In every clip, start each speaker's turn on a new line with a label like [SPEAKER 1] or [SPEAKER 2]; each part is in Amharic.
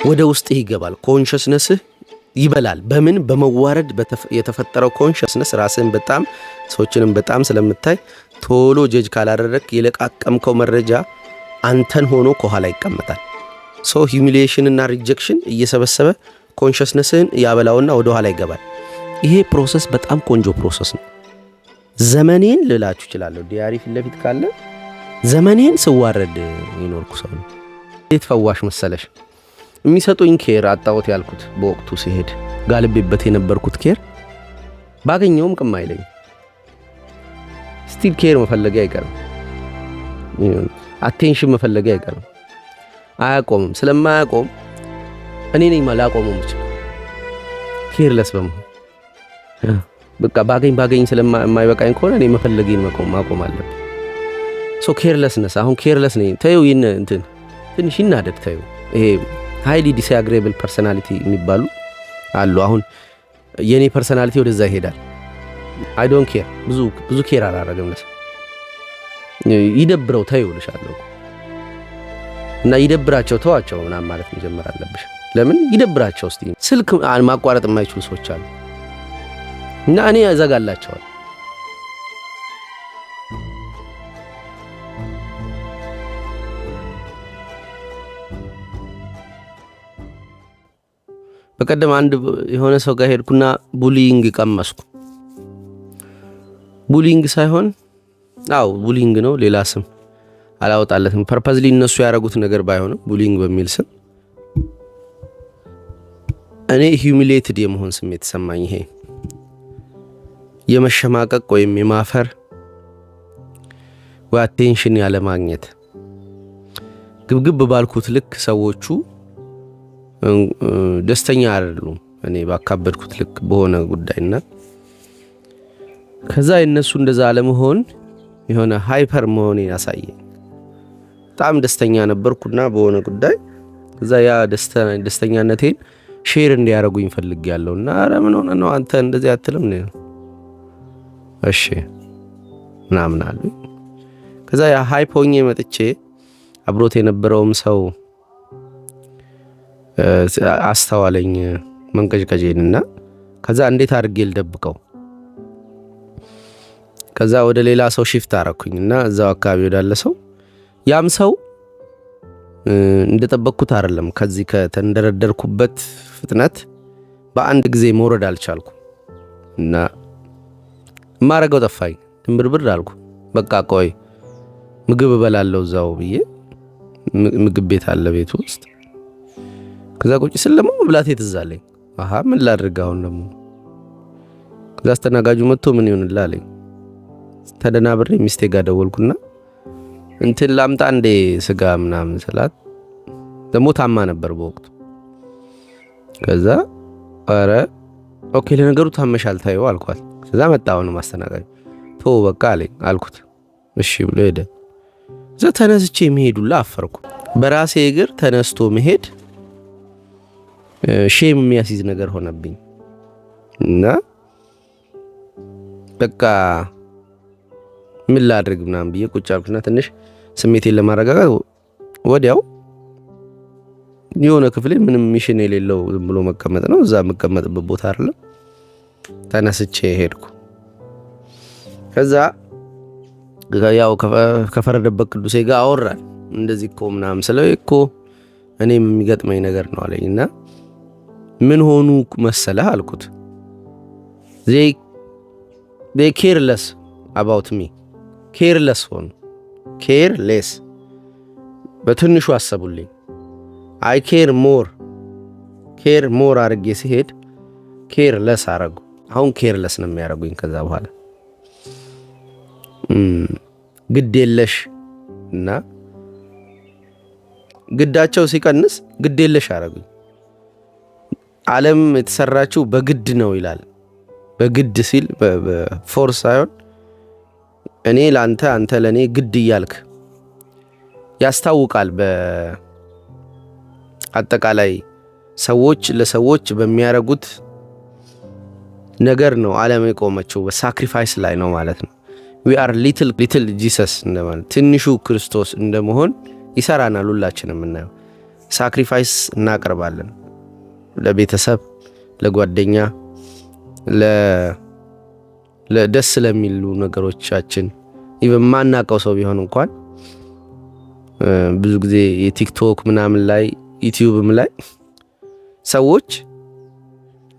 [SPEAKER 1] ወደ ውስጥ ይገባል ኮንሽስነስ ይበላል በምን በመዋረድ የተፈጠረው ኮንሽስነስ ራስን በጣም ሰዎችንም በጣም ስለምታይ ቶሎ ጀጅ ካላደረክ የለቃቀምከው መረጃ አንተን ሆኖ ከኋላ ይቀመጣል ሶ ሂዩሚሊዬሽን እና ሪጀክሽን እየሰበሰበ ኮንሽስነስን ያበላውና ወደ ኋላ ይገባል ይሄ ፕሮሰስ በጣም ቆንጆ ፕሮሰስ ነው ዘመኔን ልላችሁ ይችላል ዲያሪ ፊት ለፊት ካለ ዘመኔን ስዋረድ ይኖርኩ ሰው ነው እንዴት ፈዋሽ መሰለሽ የሚሰጡኝ ኬር አጣውት ያልኩት በወቅቱ ሲሄድ ጋልቤበት የነበርኩት ኬር ባገኘውም ቅም አይለኝ ስቲል ኬር መፈለጊያ አይቀርም አቴንሽን መፈለጊያ አይቀርም አያቆምም ስለማያቆም እኔ ነኝ ማላቆመው ምች ኬርለስ በመሆን በቃ ባገኝ ስለማይበቃኝ ከሆነ እኔ መፈለጊን ማቆም አለብኝ ሶ ኬርለስነስ አሁን ኬርለስ ነኝ ታዩ እንትን ትንሽ ይናደድ ታዩ ይሄ highly disagreeable personality የሚባሉ አሉ አሁን የኔ ፐርሰናሊቲ ወደዛ ይሄዳል I don't care ብዙ ኬር አላረገም ለሰው ይደብረው ታዩልሻለሁ እና ይደብራቸው ተዋቸው ምናምን ማለት መጀመር አለብሽ ለምን ይደብራቸው እስቲ ስልክ ማቋረጥ የማይችሉ ሰዎች አሉ እና እኔ ያዘጋላቸዋል በቀደም አንድ የሆነ ሰው ጋር ሄድኩና ቡሊንግ ቀመስኩ ቡሊንግ ሳይሆን ቡሊንግ ነው ሌላ ስም አላወጣለትም ፐርፐዝሊ እነሱ ያረጉት ነገር ባይሆንም ቡሊንግ በሚል ስም እኔ ሂዩሚሊየትድ የመሆን ስሜት ተሰማኝ ይሄ የመሸማቀቅ ወይም የማፈር ወይ አቴንሽን ያለ ማግኘት ግብግብ ባልኩት ልክ ሰዎቹ ደስተኛ አይደሉም እኔ ባካበድኩት ልክ በሆነ ጉዳይና ከዛ እነሱ እንደዛ አለመሆን የሆነ ሃይፐር መሆን ያሳየኝ በጣም ደስተኛ ነበርኩና በሆነ ጉዳይ ከዛ ያ ደስተኛነቴን ሼር እንዲያረጉኝ ፈልጌያለሁና አረ ምን ሆነ ነው አንተ እንደዚህ አትልም ነው እሺ ምናምን አሉ ከዛ ያ ሃይፖኝ መጥቼ አብሮት የነበረውም ሰው አስተዋለኝ መንቀጭቀጭንና ከዛ እንዴት አድርጌ ልደብቀው ከዛ ወደ ሌላ ሰው ሺፍት አረኩኝና እዛው አካባቢ ወዳለ ሰው ያም ሰው እንደተጠበቅኩት አይደለም ከዚህ ከተንደረደርኩበት ፍጥነት በአንድ ጊዜ መውረድ አልቻልኩ እና ማረጋው ጠፋኝ ትምብርብር አልኩ በቃ ቆይ ምግብ በላለው እዛው ብዬ ምግብ ቤት አለ ቤት ውስጥ ከዛ ቁጭ ስለማ መብላቴ ትዛለኝ ምን ላድርጋው ደግሞ ከዛ አስተናጋጁ መጥቶ ምን ይሆንልህ አለኝ ተደናብሬ ሚስቴ ጋር ደወልኩና እንትን ላምጣ እንደ ስጋ ምናምን ስላት ደሞ ታማ ነበር በወቅቱ ከዛ አረ ኦኬ ለነገሩ ታመሻል ታዩ አልኳት ከዛ መጣው ነው ማስተናጋጁ ቶ በቃ አለኝ አልኩት እሺ ብሎ ሄደ እዛ ተነስቼ መሄዱላ አፈርኩ በራሴ እግር ተነስቶ መሄድ ሼም የሚያስይዝ ነገር ሆነብኝ እና በቃ ምን ላድርግ ምናምን ብዬ ቁጭ አልኩና ትንሽ ስሜቴን ለማረጋጋት ወዲያው የሆነ ክፍሌ ምንም ሚሽን የሌለው ዝም ብሎ መቀመጥ ነው እዛ መቀመጥበት ቦታ አይደለም ተነስቼ ሄድኩ ከዛ ያው ከፈረደበት ቅዱሴ ጋር አወራን እንደዚህ እኮ ምናምን ስለው እኮ እኔም የሚገጥመኝ ነገር ነው አለኝና ምን ሆኑ መሰለህ አልኩት they careless about me careless ሆኑ careless በትንሹ አሰቡልኝ I care more አርጌ ሲሄድ careless አረጉ አሁን careless ነው የሚያረጉኝ ከዛ በኋላ ግዴለሽ እና ግዳቸው ሲቀንስ ግዴለሽ አረጉኝ ዓለም የተሰራችው በግድ ነው ይላል በግድ ሲል በፎርስ ሳይሆን እኔ ላንተ አንተ ለኔ ግድ ይያልክ ያስታውቃል በአጠቃላይ ሰዎች ለሰዎች በሚያረጉት ነገር ነው ዓለም የቆመችው በሳክሪፋይስ ላይ ነው ማለት ነው we are little Jesus እንደማለት ትንሹ ክርስቶስ እንደመሆን ይሰራናል ሁላችንም እናየው ሳክሪፋይስ እናቀርባለን ለቤተሰብ፣ ለጓደኛ፣ ለደስ ለሚሉ ነገሮቻችን። ኢቭን ማናቀው ሰው ቢሆን እንኳን ብዙ ጊዜ የቲክቶክ ምናምን ላይ ዩቲዩብም ላይ ሰዎች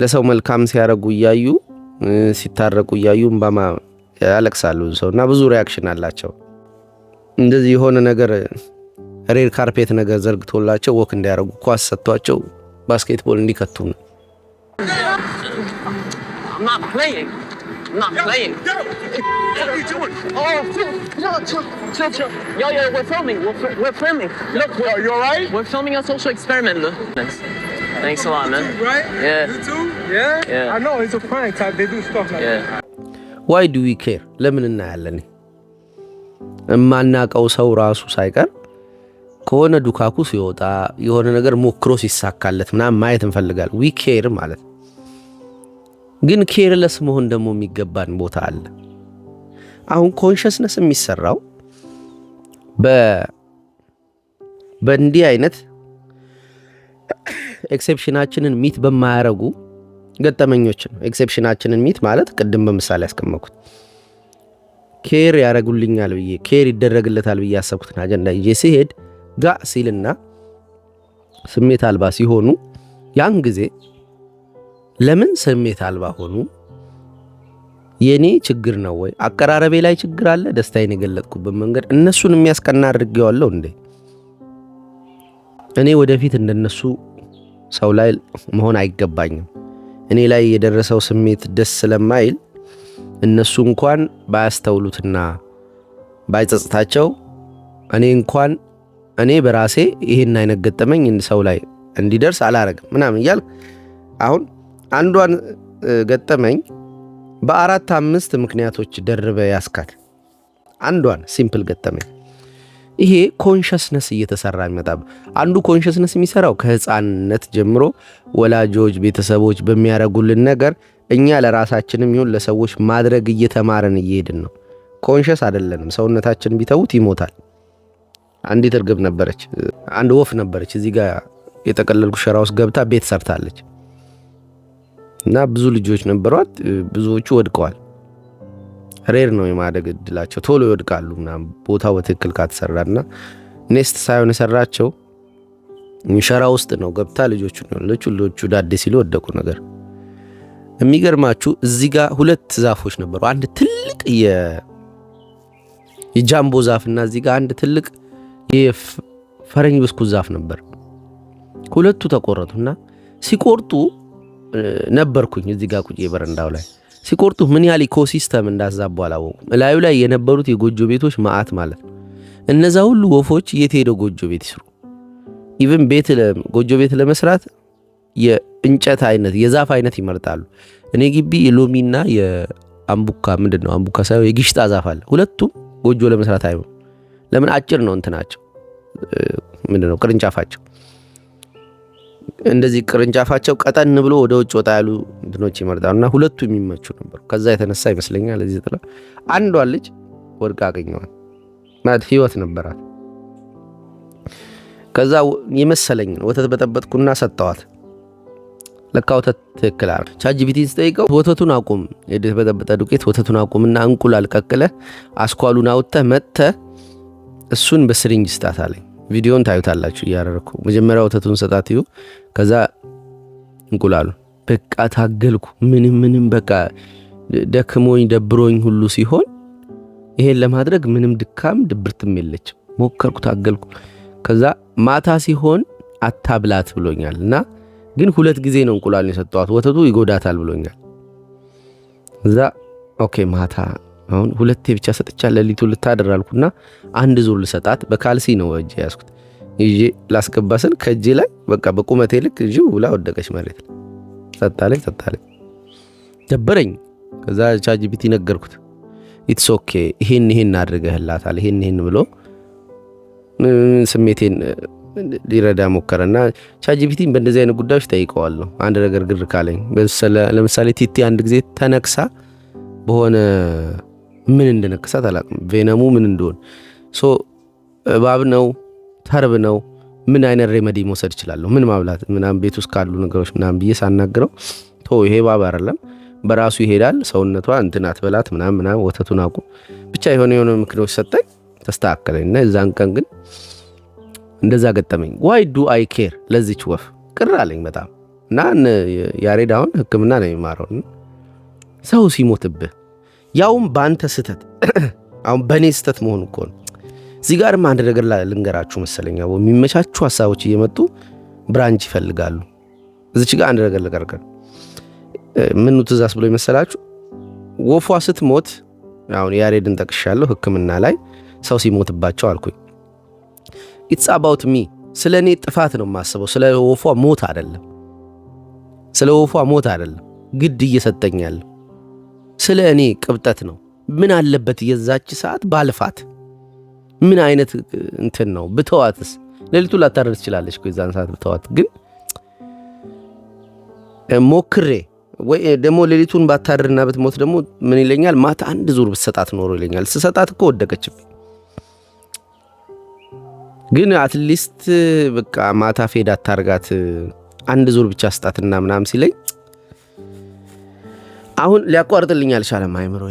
[SPEAKER 1] ለሰው መልካም ሲያረጉ እያዩ ሲታረቁ እያዩ እንባማ ያለቅሳሉ ሰውና ብዙ ሪያክሽን አላቸው። እንደዚህ የሆነ ነገር ሬድ ካርፔት ነገር ዘርግቶላቸው ወክ እንዲያረጉ ኳስ ሰጥቷቸው ባስኬትቦል እንዲከቱ ነው።
[SPEAKER 2] I'm not playing. What are you doing? Oh, chill. Yo, we're filming. We're filming. Look, you alright? We're filming a social experiment. Look. Thanks a lot, man.
[SPEAKER 3] YouTube, right?
[SPEAKER 2] Yeah.
[SPEAKER 3] YouTube? Yeah? I know, it's a prank type. They do stuff like that.
[SPEAKER 1] Why do we care? ለምን እናያለን? እማናቀው ሰው ራሱ ሳይቀር ከሆነ ዱካኩ ሲወጣ የሆነ ነገር ሞክሮ ሲሳካለት ምናምን ማየት እንፈልጋለን። we care ማለት ግን ኬርለስ መሆን ደግሞ የሚገባን ቦታ አለ። አሁን ኮንሽስነስ የሚሰራው በእንዲህ አይነት ኤክሴፕሽናችንን ሚት በማያረጉ ገጠመኞች ነው። ኤክሴፕሽናችንን ሚት ማለት ቅድም በምሳሌ ያስቀመጥኩት ኬር ያረጉልኛል ብዬ ኬር ይደረግለታል ብዬ ያሰብኩትን አጀንዳ ይዤ ሲሄድ ጋ ሲልና ስሜት አልባ ሲሆኑ ያን ጊዜ ለምን ስሜት አልባ ሆኑ? የኔ ችግር ነው ወይ አቀራረቤ ላይ ችግር አለ? ደስታዬን የገለጥኩበት መንገድ እነሱን የሚያስቀና አድርጌዋለሁ እንዴ? እኔ ወደፊት እንደነሱ ሰው ላይ መሆን አይገባኝም። እኔ ላይ የደረሰው ስሜት ደስ ስለማይል እነሱ እንኳን ባያስተውሉትና ባይጸጽታቸው እኔ በራሴ ይሄን አይነት ገጠመኝ ሰው ላይ እንዲደርስ አላረግም ምናምን ይያል። አሁን አንዷን ገጠመኝ በአራት አምስት ምክንያቶች ደርበ ያስካት አንዷን ሲምፕል ገጠመኝ። ይሄ ኮንሽስነስ እየተሰራ የሚመጣ አንዱ ኮንሽስነስ የሚሰራው ከህፃንነት ጀምሮ ወላጆች ቤተሰቦች በሚያረጉልን ነገር እኛ ለራሳችንም ይሁን ለሰዎች ማድረግ እየተማረን እየሄድን ነው። ኮንሽስ አይደለንም። ሰውነታችን ቢተውት ይሞታል። አንዲት እርግብ ነበረች፣ አንድ ወፍ ነበረች። እዚህ ጋር የጠቀለልኩ ሸራ ውስጥ ገብታ ቤት ሰርታለች እና ብዙ ልጆች ነበሯት። ብዙዎቹ ወድቀዋል። ሬር ነው የማደግ እድላቸው፣ ቶሎ ይወድቃሉ ምናምን ቦታው በትክክል ካተሰራና ኔስት ሳይሆን የሰራቸው ሸራ ውስጥ ነው ገብታ ልጆቹ ዳዴ ሲሉ ወደቁ። ነገር የሚገርማችሁ እዚህ ጋር ሁለት ዛፎች ነበሩ። አንድ ትልቅ የጃምቦ ዛፍና እዚህ ጋር አንድ ትልቅ የፈረንጅ ብስኩት ዛፍ ነበር። ሁለቱ ተቆረጡና ሲቆርጡ ነበርኩኝ እዚህ ጋር ቁጭ በረንዳው ላይ ሲቆርጡ ምን ያህል ኢኮሲስተም እንዳዛቡ አላወቁም። ላዩ ላይ የነበሩት የጎጆ ቤቶች ማአት ማለት ነው። እነዛ ሁሉ ወፎች የት ሄደው ጎጆ ቤት ይስሩ? ኢቭን ጎጆ ቤት ለመስራት የእንጨት አይነት የዛፍ አይነት ይመርጣሉ። እኔ ግቢ የሎሚና የአምቡካ ምንድነው አምቡካ ሳይሆን የግሽጣ ዛፍ አለ። ሁለቱም ጎጆ ለመስራት አይሆን። ለምን? አጭር ነው እንትናቸው ምንድነው ቅርንጫፋቸው። እንደዚህ ቅርንጫፋቸው ቀጠን ብሎ ወደ ውጭ ወጣ ያሉ እንትኖች ይመርጣሉና ሁለቱ የሚመቹ ነበር። ከዛ የተነሳ ይመስለኛል እዚህ ጥላ አንዷ ልጅ ወድቃ አገኘዋት ማለት ህይወት ነበራት። ከዛ የመሰለኝ ወተት በጠበጥኩና ሰጣዋት። ለካ ወተት ትክክል አይደል። ቻጂቢቲ ስጠይቀው ወተቱን አቁም፣ የተበጠበጠ ዱቄት ወተቱን አቁምና እንቁላል ቀቅለህ አስኳሉን አውጥተህ መጥተህ እሱን በስሪንጅ ስጣት አለኝ። ቪዲዮን ታዩታላችሁ እያደረኩ መጀመሪያ ወተቱን ሰጣት ይሁ ከዛ እንቁላሉ በቃ ታገልኩ። ምንም በቃ ደክሞኝ ደብሮኝ ሁሉ ሲሆን ይሄን ለማድረግ ምንም ድካም ድብርትም የለችም። ሞከርኩ፣ ታገልኩ። ከዛ ማታ ሲሆን አታብላት ብሎኛልና ግን 2 ጊዜ ነው እንቁላልን የሰጠዋት ወተቱ ይጎዳታል ብሎኛል። ከዛ ኦኬ ማታ አሁን 2 ብቻ ሰጥቻ ለሊቱ ልታደራልኩና አንድ ዙር ልሰጣት በካልሲ ነው እጄ ያስኩት ይዤ ላስገባስል ከእጄ ላይ በቃ በቁመቴ ልክ እጂው ብላ ወደቀች መሬት። ሰጣለኝ ደበረኝ። ከዛ ቻጂቢቲ ነገርኩት ኢትስ ኦኬ ይሄን አድርገህላታል ይሄን ብሎ ስሜቴን ሊረዳ ሞከረና ቻጂቢቲን በእንደዚህ አይነት ጉዳዮች ጠይቀዋለሁ። አንድ ነገር ግር ካለኝ ለምሳሌ ቲቲ አንድ ጊዜ ተነክሳ በሆነ ምን እንደነከሳት አላውቅም። ቬነሙ ምን እንደሆነ እባብ ነው ተርብ ነው ምን አይነት ሬሜዲ መውሰድ እችላለሁ? ምን ማብላት ምናምን ቤት ውስጥ ካሉ ነገሮች ምናምን ብዬ ሳናግረው ቶ ይሄ ባባ አይደለም በራሱ ይሄዳል ሰውነቷ እንትን አትበላት ምናምን ወተቱን አቁ ብቻ የሆነ ምክሮች ሰጠኝ ተስተካከለኝና እዛን ቀን ግን እንደዛ ገጠመኝ። why do I care ለዚች ወፍ ቅር አለኝ በጣም እና ያሬድ አሁን ሕክምና ነው የሚማረው። ሰው ሲሞትብህ ያውም በአንተ ስተት አሁን በእኔ ስተት መሆኑ እኮ ነው። እዚህ ጋርም አንድ ነገር ልንገራችሁ መሰለኝ የሚመቻቹ ሀሳቦች እየመጡ ብራንች ይፈልጋሉ። እዚች ጋር አንድ ነገር ልቀርቀር ምኑ ትእዛዝ ብሎ ይመሰላችሁ ወፏ ስትሞት አሁን ያሬድን ጠቅሻለሁ ሕክምና ላይ ሰው ሲሞትባቸው አልኩኝ። it's about me ስለ እኔ ጥፋት ነው የማስበው ስለ ወፏ ሞት አይደለም። ስለ ወፏ ሞት አይደለም ግድ እየሰጠኛል ስለ እኔ ቅብጠት ነው። ምን አለበት የዛች ሰዓት ባልፋት ምን አይነት እንትን ነው ብተዋትስ ለሊቱ ላታረድ ትችላለች እኮ የዛን ሰዓት ብተዋት ግን ሞክሬ ወይ ደሞ ለሊቱን ባታርና ብትሞት ደሞ ምን ይለኛል ማታ አንድ ዙር ብትሰጣት ኖሮ ይለኛል። ስሰጣት እኮ ወደቀችብኝ ግን አትሊስት በቃ ማታ ፌድ አታርጋት አንድ ዙር ብቻ ስጣትና ምናምን ሲለኝ አሁን ሊያቋርጥልኝ አልቻለም። አይምሮ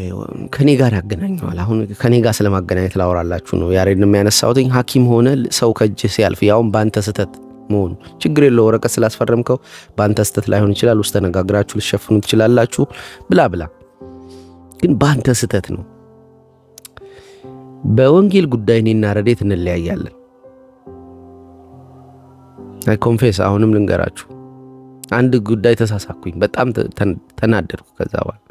[SPEAKER 1] ከኔ ጋር ያገናኘዋል። አሁን ከኔ ጋር ስለማገናኘት ላወራላችሁ ነው። ያሬድንም ያነሳውኝ ሐኪም ሆነ ሰው ከእጅ ሲያልፍ ያውም ባንተ ስተት መሆኑ ችግር የለው ወረቀት ስላስፈረምከው ባንተ ስተት ላይሆን ይችላል ውስጥ ተነጋግራችሁ ልትሸፍኑ ትችላላችሁ ብላ ግን ባንተ ስተት ነው። በወንጌል ጉዳይ እኔና ረዴት እንለያያለን። አይ ኮንፌስ አሁንም ልንገራችሁ አንድ ጉዳይ ተሳሳኩኝ በጣም ተናደድኩ። ከዛ በኋላ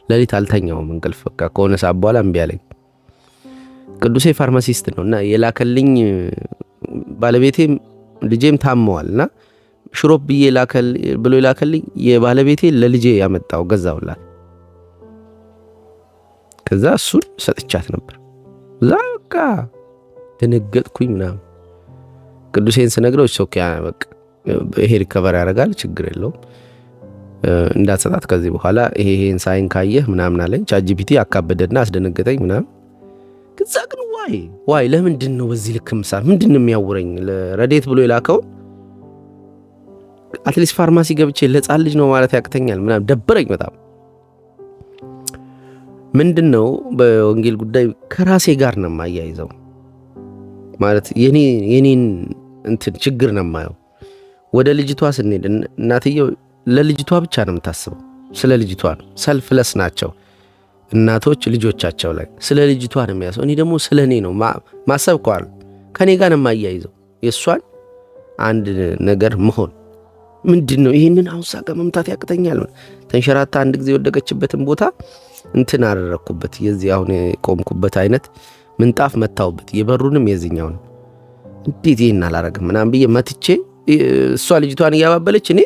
[SPEAKER 1] ለሊት አልተኛውም እንቅልፍ በቃ ከሆነ ሰዓት በኋላ እምቢ አለኝ። ቅዱሴ ፋርማሲስት ነውና የላከልኝ ባለቤቴ ልጄም ታመዋልና ሽሮፕ ብሎ የላከልኝ የባለቤቴ ለልጄ ያመጣው ገዛውላት። ከዛ እሱን ሰጥቻት ነበር። ዛካ ተነገጥኩኝ ምናምን ቅዱሴን ስነግረው ኦኬ በቃ ይሄ ሪከቨር ያደርጋል ችግር የለውም እንዳትሰጣት ከዚህ በኋላ ይሄን ሳይን ካየህ ምናምን አለኝ። ቻጂፒቲ አካበደና አስደነገጠኝ ምናምን። ከዛ ግን ዋይ ለምንድን ነው በዚህ ልክ ምሳል ምንድን ነው የሚያውረኝ ለረዴት ብሎ የላከው አትሊስት ፋርማሲ ገብቼ ለጻል ልጅ ነው ማለት ያቅተኛል ምናምን ደበረኝ በጣም። ምንድነው በወንጌል ጉዳይ ከራሴ ጋር ነው የማያይዘው ማለት የኔን እንትን ችግር ነው የማየው። ወደ ልጅቷ ስንሄድ እናትየው ለልጅቷ ብቻ ነው የምታስበው ስለ ልጅቷ ነው። ሰልፍለስ ናቸው እናቶች ልጆቻቸው ላይ ስለ ልጅቷ ነው የሚያስበው። እኔ ደግሞ ስለ እኔ ነው ማሰብ ቋል ከኔ ጋር ነው የማያይዘው የሷን አንድ ነገር መሆን ምንድነው ይሄንን አሁን ሳቀ መምታት ያቅተኛል። ተንሸራታ አንድ ጊዜ ወደቀችበትን ቦታ እንትን አደረኩበት የዚህ አሁን ቆምኩበት አይነት ምንጣፍ መታውበት የበሩንም የዚህኛው ነው እንዴት ይሄን አላረግም ምናምን ብዬ መትቼ እሷ ልጅቷን እያባበለች እኔ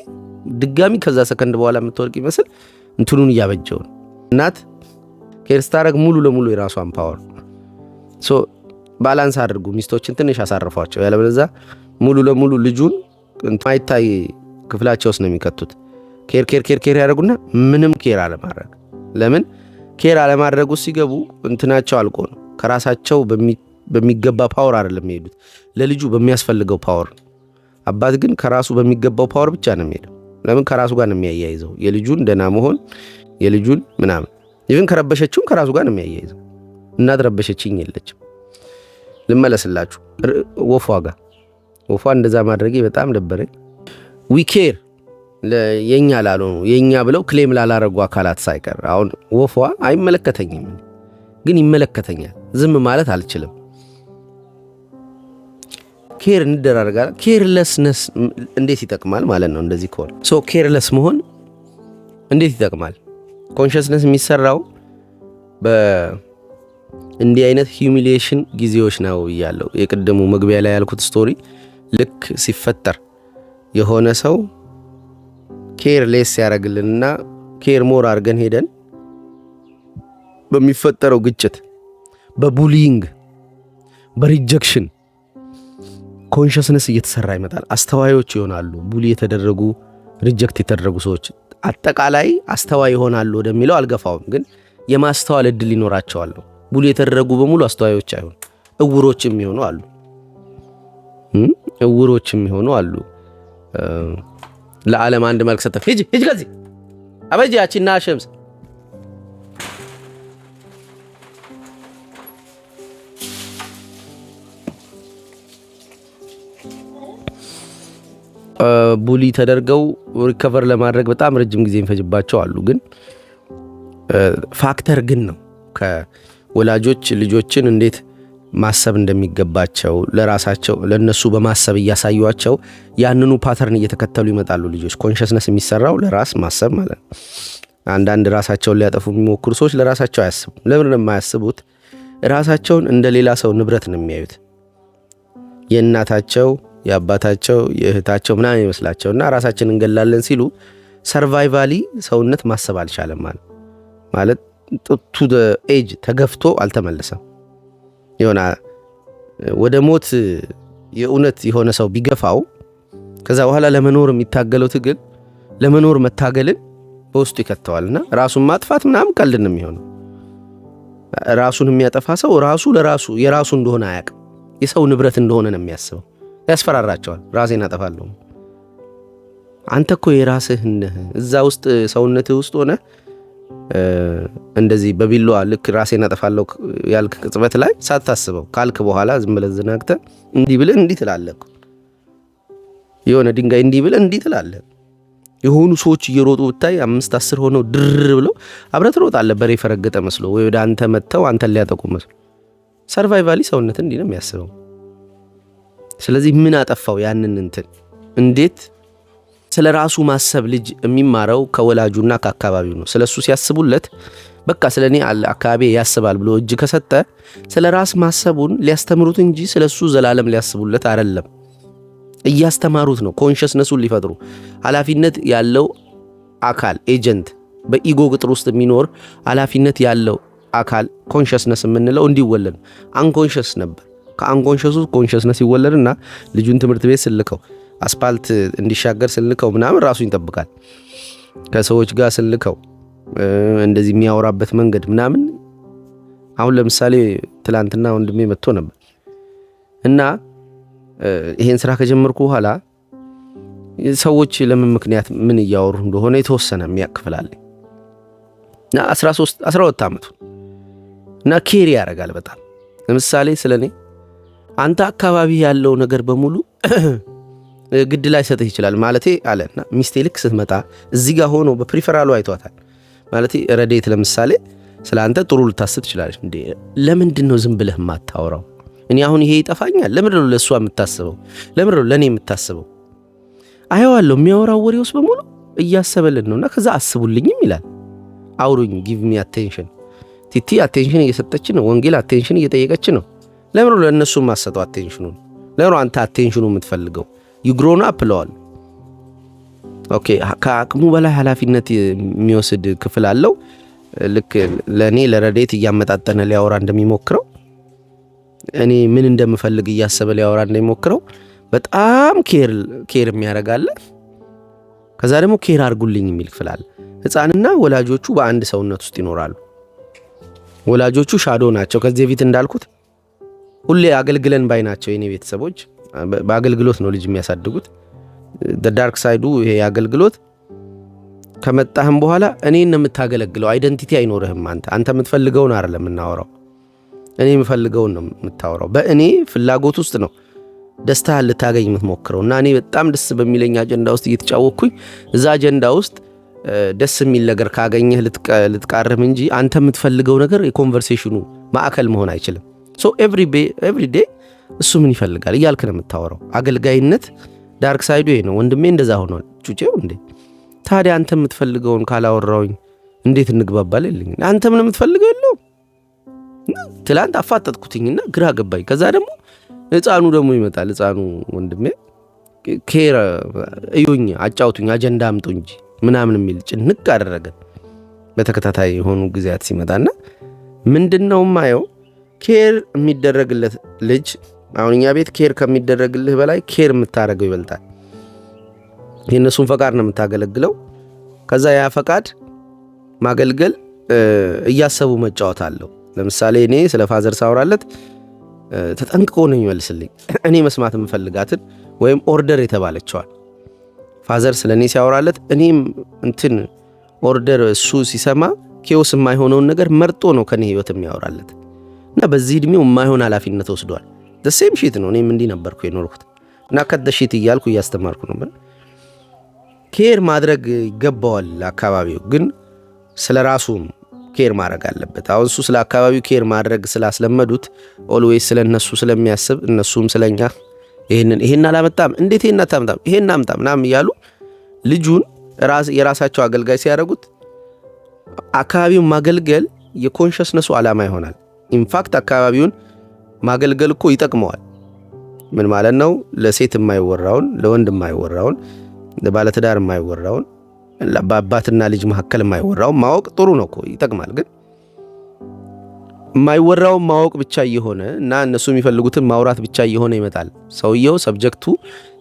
[SPEAKER 1] ድጋሚ ከዛ ሰከንድ በኋላ የምትወርቅ ይመስል እንትኑን እያበጀው ነው። እናት ከርስታረግ ሙሉ ለሙሉ የራሷን ፓወር ባላንስ አድርጉ። ሚስቶችን ትንሽ አሳርፏቸው ያለበለዚያ ሙሉ ለሙሉ ልጁን ማይታይ ክፍላቸው ውስጥ ነው የሚከቱት። ኬር ያደርጉና ምንም ኬር አለማድረግ። ለምን ኬር አለማድረጉ ሲገቡ እንትናቸው አልቆ ነው። ከራሳቸው በሚገባ ፓወር አይደለም የሚሄዱት ለልጁ በሚያስፈልገው ፓወር። አባት ግን ከራሱ በሚገባው ፓወር ብቻ ነው የሚሄደው። ለምን ከራሱ ጋር ነው የሚያያይዘው የልጁን ደና መሆን የልጁን ምናምን ይሄን ከረበሸችው ከራሱ ጋር ነው የሚያያይዘው። እናት ረበሸችኝ የለችም። ልመለስላችሁ ወፏ እንደዛ ማድረጌ በጣም ደበረኝ። ዊ ኬር የኛ ላልሆኑ የኛ ብለው ክሌም ላላረጉ አካላት ሳይቀር አሁን ወፏ አይመለከተኝም ግን ይመለከተኛል። ዝም ማለት አልችልም። ኬር እንደራረጋለን። ኬርለስነስ እንዴት ይጠቅማል ማለት ነው። እንደዚህ ከሆነ ኬርለስ መሆን እንዴት ይጠቅማል? ኮንሽስነስ የሚሰራው በእንዲህ አይነት ሂዩሚሊዬሽን ጊዜዎች ነው ያለው። የቅድሙ መግቢያ ላይ ያልኩት ስቶሪ ልክ ሲፈጠር የሆነ ሰው ኬር ሌስ ያደርግልንና ኬር ሞር አድርገን ሄደን በሚፈጠረው ግጭት፣ በቡሊንግ፣ በሪጀክሽን ኮንሽስነስ እየተሰራ ይመጣል። አስተዋዮች ይሆናሉ። ቡሊ የተደረጉ ሪጀክት የተደረጉ ሰዎች አጠቃላይ አስተዋይ ይሆናሉ ወደሚለው አልገፋውም፣ ግን የማስተዋል እድል ይኖራቸዋል። ቡሊ የተደረጉ በሙሉ አስተዋዮች አይሆኑ፣ እውሮችም ይሆኑ አሉ። እውሮችም ይሆኑ አሉ። ለዓለም አንድ መልክ ሰጠ። ሂጂ ከዚህ አበጂ ያቺና ሸምስ ቡሊ ተደርገው ሪከቨር ለማድረግ በጣም ረጅም ጊዜ የሚፈጅባቸው አሉ። ግን ፋክተር ግን ነው ከወላጆች ልጆችን እንዴት ማሰብ እንደሚገባቸው ለራሳቸው ለነሱ በማሰብ እያሳዩዋቸው ያንኑ ፓተርን እየተከተሉ ይመጣሉ ልጆች። ኮንሽስነስ የሚሰራው ለራስ ማሰብ ማለት ነው። አንዳንድ ራሳቸውን ሊያጠፉ የሚሞክሩ ሰዎች ለራሳቸው አያስቡም። ለምን የማያስቡት? ራሳቸውን እንደ ሌላ ሰው ንብረት ነው የሚያዩት። የእናታቸው የአባታቸው የእህታቸው ምናምን ይመስላቸውና ራሳችንን እንገላለን ሲሉ ሰርቫይቫሊ ሰውነት ማሰብ አልቻለም ማለት ቱ ዘ ኤጅ ተገፍቶ አልተመለሰም። የሆነ ወደ ሞት የእውነት የሆነ ሰው ቢገፋው ከዛ በኋላ ለመኖር የሚታገለው ትግል ለመኖር መታገልን በውስጡ ይከተዋልና ራሱን ማጥፋት ምናምን ቀልድ ነው የሚሆነው። ራሱን የሚያጠፋ ሰው ራሱ ለራሱ የራሱ እንደሆነ አያውቅም። የሰው ንብረት እንደሆነ ነው የሚያስበው። ያስፈራራቸዋል። ራሴን አጠፋለሁ። አንተ እኮ የራስህ ነህ። እዛ ውስጥ ሰውነትህ ውስጥ ሆነ እንደዚህ በቢላዋ ልክ ራሴን አጠፋለሁ ያልክ ቅጽበት ላይ ሳታስበው ካልክ በኋላ ዝም ብለህ ዝናግተህ እንዲህ ብለህ እንዲህ ትላለህ። የሆነ ድንጋይ እንዲህ ብለህ እንዲህ ትላለህ። የሆኑ ሰዎች እየሮጡ ብታይ 5-10 ሆነው ድር ብለው አብረህ ትሮጣለህ። በሬ ፈረገጠ መስሎ ወይ ወደ አንተ መጥተው አንተን ሊያጠቁ መስሎ። ሰርቫይቫሊ ሰውነት እንዲህ ነው የሚያስበው። ስለዚህ ምን አጠፋው? ያንን እንዴት ስለ ራሱ ማሰብ ልጅ የሚማረው ከወላጁና ከአካባቢው ነው። ስለሱ ሲያስቡለት በቃ ስለኔ አካባቢ ያስባል ብሎ እጅ ከሰጠ ስለ ራስ ማሰቡን ሊያስተምሩት እንጂ ስለሱ ዘላለም ሊያስቡለት አይደለም። እያስተማሩት ነው። ኮንሽስነሱን ሊፈጥሩ ኃላፊነት ያለው አካል ኤጀንት፣ በኢጎ ቅጥር ውስጥ የሚኖር ኃላፊነት ያለው አካል ኮንሽስነስ የምንለው እንዲወለድ አንኮንሽስ ነበር። ከአንኮንሽሱ ኮንሽስነስ ይወለድና ልጁን ትምህርት ቤት ስልከው አስፓልት እንዲሻገር ስልከው ምናምን ራሱን ይጠብቃል። ከሰዎች ጋር ስልከው እንደዚህ የሚያወራበት መንገድ ምናምን። አሁን ለምሳሌ ትላንትና ወንድሜ መጥቶ ነበር እና ይሄን ስራ ከጀመርኩ በኋላ ሰዎች ለምን ምክንያት ምን እያወሩ እንደሆነ የተወሰነ የሚያክፍላል እና 12 ዓመቱ እና ኬሪ ያደርጋል በጣም። ለምሳሌ ስለኔ አንተ አካባቢ ያለው ነገር በሙሉ ግድ ላይ ሰጥህ ይችላል ማለቴ አለና ሚስቴ ልክ ስትመጣ እዚህ ጋር ሆኖ በፕሪፈራሉ አይቷታል ማለቴ ረዴት ለምሳሌ ስለ አንተ ጥሩ ልታስብ ትችላለች። እንዴ ለምንድን ነው ዝም ብለህ የማታወራው? እኔ አሁን ይሄ ይጠፋኛል። ለምንድን ነው ለእሷ የምታስበው? ለምንድን ነው ለእኔ የምታስበው? አየዋለሁ የሚያወራው ወሬ ውስጥ በሙሉ እያሰበልን ነውና ከዛ አስቡልኝም ይላል። አውሩኝ፣ ጊቭ ሚ አቴንሽን። ቲቲ አቴንሽን እየሰጠች ነው። ወንጌል አቴንሽን እየጠየቀች ነው። ለምን ነው ለነሱ ማሰጠው አቴንሽኑ? ለምን አንተ አቴንሽኑ የምትፈልገው? you grown up ብለዋል። ኦኬ ከአቅሙ በላይ ኃላፊነት የሚወስድ ክፍል አለው። ልክ ለኔ ለረዴት እያመጣጠነ ሊያወራ እንደሚሞክረው እኔ ምን እንደምፈልግ እያሰበ ሊያወራ እንደሚሞክረው በጣም ኬር የሚያደርጋለ። ከዛ ደግሞ ኬር አድርጉልኝ የሚል ክፍል አለ። ህፃንና ወላጆቹ በአንድ ሰውነት ውስጥ ይኖራሉ። ወላጆቹ ሻዶ ናቸው። ከዚህ በፊት እንዳልኩት ሁሌ አገልግለን ባይ ናቸው። የኔ ቤተሰቦች በአገልግሎት ነው ልጅ የሚያሳድጉት። ዳርክ ሳይዱ ይሄ አገልግሎት ከመጣህም በኋላ እኔን የምታገለግለው አይደንቲቲ አይኖርህም። አንተ የምትፈልገውን አይደለም የምናወራው፣ እኔ የምፈልገውን ነው የምታወራው። በእኔ ፍላጎት ውስጥ ነው ደስታ ልታገኝ የምትሞክረው እና እኔ በጣም ደስ በሚለኝ አጀንዳ ውስጥ እየተጫወቅኩኝ እዛ አጀንዳ ውስጥ ደስ የሚል ነገር ካገኘህ ልትቃርም እንጂ አንተ የምትፈልገው ነገር የኮንቨርሴሽኑ ማዕከል መሆን አይችልም። ሶ ኤቭሪ ዴይ እሱ ምን ይፈልጋል እያልክ ነው የምታወራው። አገልጋይነት ዳርክ ሳይዱ ይሄ ነው። ወንድሜ እንደዛ ሆኗል። ጩጬው እንዴ ታዲያ አንተ የምትፈልገውን ካላወራውኝ እንዴት እንግባባልልኝ? አንተ ምን የምትፈልገው የለው። ትላንት አፋጠጥኩትኝና ግራ ገባኝ። ከዛ ደግሞ ህፃኑ ደግሞ ይመጣል። ህፃኑ ወንድሜ ኬር እዩኝ፣ አጫውቱኝ፣ አጀንዳ አምጡ እንጂ ምናምን የሚል ጭንቅ አደረገን። በተከታታይ የሆኑ ጊዜያት ሲመጣና ምንድነው ማየው ኬር የሚደረግለት ልጅ አሁን እኛ ቤት ኬር ከሚደረግልህ በላይ ኬር የምታረገው ይበልጣል። የእነሱን ፈቃድ ነው የምታገለግለው። ከዛ ያ ፈቃድ ማገልገል እያሰቡ መጫወት አለው። ለምሳሌ እኔ ስለ ፋዘር ሳወራለት ተጠንቅቆ ነው የሚመልስልኝ። እኔ መስማት የምፈልጋትን ወይም ኦርደር የተባለችዋል ፋዘር ስለኔ ሲያወራለት እኔም እንትን ኦርደር እሱ ሲሰማ ኬዎስ የማይሆነውን ነገር መርጦ ነው ከኔ ህይወት የሚያወራለት እና በዚህ እድሜው የማይሆን ኃላፊነት ወስዷል። the same shit ነው። እኔም እንዲህ ነበርኩ የኖርኩት እና ከደሽት እያልኩ እያስተማርኩ ነበር። ኬር ማድረግ ይገባዋል አካባቢው፣ ግን ስለራሱ ኬር ማድረግ አለበት። አሁን እሱ ስለ አካባቢው ኬር ማድረግ ስላስለመዱት ኦልዌይስ ስለነሱ ስለሚያስብ እነሱም ስለኛ ይሄን አላመጣም እንዴት ይሄን አታመጣም ይሄን አምጣ ምናምን እያሉ ልጁን የራሳቸው አገልጋይ ሲያደርጉት አካባቢውን ማገልገል የኮንሽስነሱ ዓላማ ይሆናል። ኢንፋክት አካባቢውን ማገልገል እኮ ይጠቅመዋል። ምን ማለት ነው? ለሴት የማይወራውን ለወንድ የማይወራውን ለባለትዳር የማይወራውን በአባትና ልጅ መካከል የማይወራውን ማወቅ ጥሩ ነው እኮ ይጠቅማል። ግን የማይወራውን ማወቅ ብቻ እየሆነ እና እነሱ የሚፈልጉትን ማውራት ብቻ እየሆነ ይመጣል። ሰውየው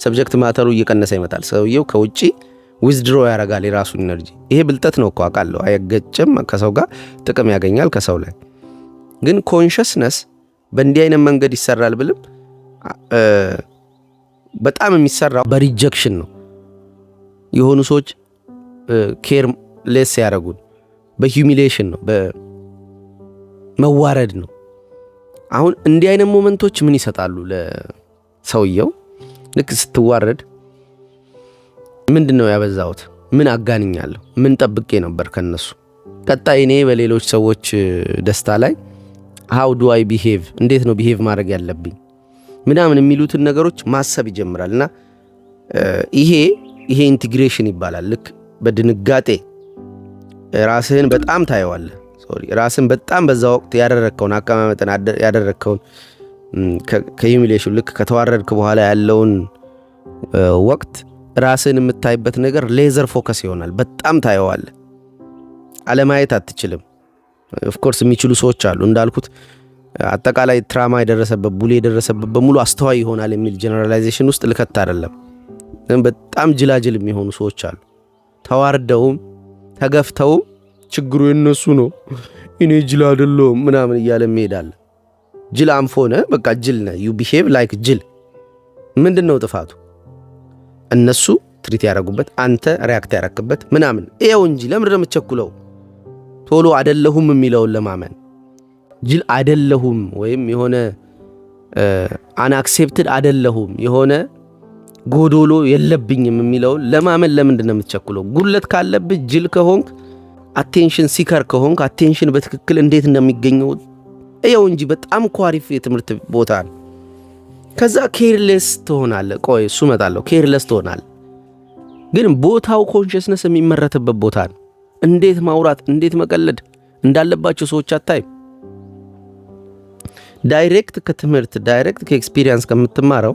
[SPEAKER 1] ሰብጀክት ማተሩ እየቀነሰ ይመጣል። ሰውየው ከውጪ ዊዝድሮ ያደርጋል የራሱን ኢነርጂ። ይሄ ብልጠት ነው እኮ አውቃለሁ። አይገጭም፣ ከሰው ጋር ጥቅም ያገኛል ከሰው ላይ። ግን ኮንሽስነስ በእንዲህ አይነት መንገድ ይሰራል ብልም በጣም የሚሰራው በሪጀክሽን ነው። የሆኑ ሰዎች ኬር ሌስ ያደርጉን በሂዩሚሌሽን ነው፣ በመዋረድ ነው። አሁን እንዲህ አይነት ሞመንቶች ምን ይሰጣሉ ለሰውየው? ልክ ስትዋረድ ምንድነው ያበዛሁት? ምን አጋንኛለሁ? ምን ጠብቄ ነበር ከነሱ? ቀጣይ እኔ በሌሎች ሰዎች ደስታ ላይ how do I behave እንዴት ነው ቢሄቭ ማድረግ ያለብኝ ምናምን የሚሉትን ነገሮች ማሰብ ይጀምራል። እና ይሄ ኢንቲግሬሽን ይባላል። ልክ በድንጋጤ ራስህን በጣም ታየዋለህ። ራስህን በጣም በዛ ወቅት ያደረከውን አቀማመጥን ያደረከውን ከሂዩሚሌሽን ልክ ከተዋረድክ በኋላ ያለውን ወቅት ራስህን የምታይበት ነገር ሌዘር ፎከስ ይሆናል። በጣም ታየዋለህ። አለማየት አትችልም። ኦፍ ኮርስ የሚችሉ ሰዎች አሉ እንዳልኩት አጠቃላይ ትራማ የደረሰበት ቡሌ የደረሰበት በሙሉ አስተዋይ ይሆናል የሚል ጀነራላይዜሽን ውስጥ ልከት አይደለም። በጣም ጅላጅል የሚሆኑ ሰዎች አሉ። ተዋርደውም ተገፍተውም ችግሩ የነሱ ነው እኔ ጅል አይደለሁም ምናምን እያለ ይሄዳል። ጅል አንፎነ በቃ ጅል ነህ። you behave like ጅል። ምንድነው ጥፋቱ? እነሱ ትሪት ያደረጉበት አንተ ሪያክት ያደረክበት ምናምን ይሄው እንጂ ለምን ደምቸኩለው ቶሎ አይደለሁም የሚለውን ለማመን ጅል አይደለሁም ወይም የሆነ አንአክሴፕትድ አይደለሁም የሆነ ጎዶሎ የለብኝም የሚለውን ለማመን ለምንድነው የምትቸኩለው? ጉድለት ካለብህ ጅል ከሆንክ አቴንሽን ሲከር ከሆንክ አቴንሽን በትክክል እንዴት እንደሚገኘው ይሄው እንጂ በጣም ኳሪፍ የትምህርት ቦታ ነው። ከዛ ኬርለስ ትሆናለህ። ቆይ እሱ መጣለው ኬርለስ ትሆናለህ። ግን ቦታው ኮንሽስነስ የሚመረትበት ቦታ ነው። እንዴት ማውራት እንዴት መቀለድ እንዳለባቸው ሰዎች አታይም። ዳይሬክት ከትምህርት ዳይሬክት ከኤክስፒሪየንስ ከምትማረው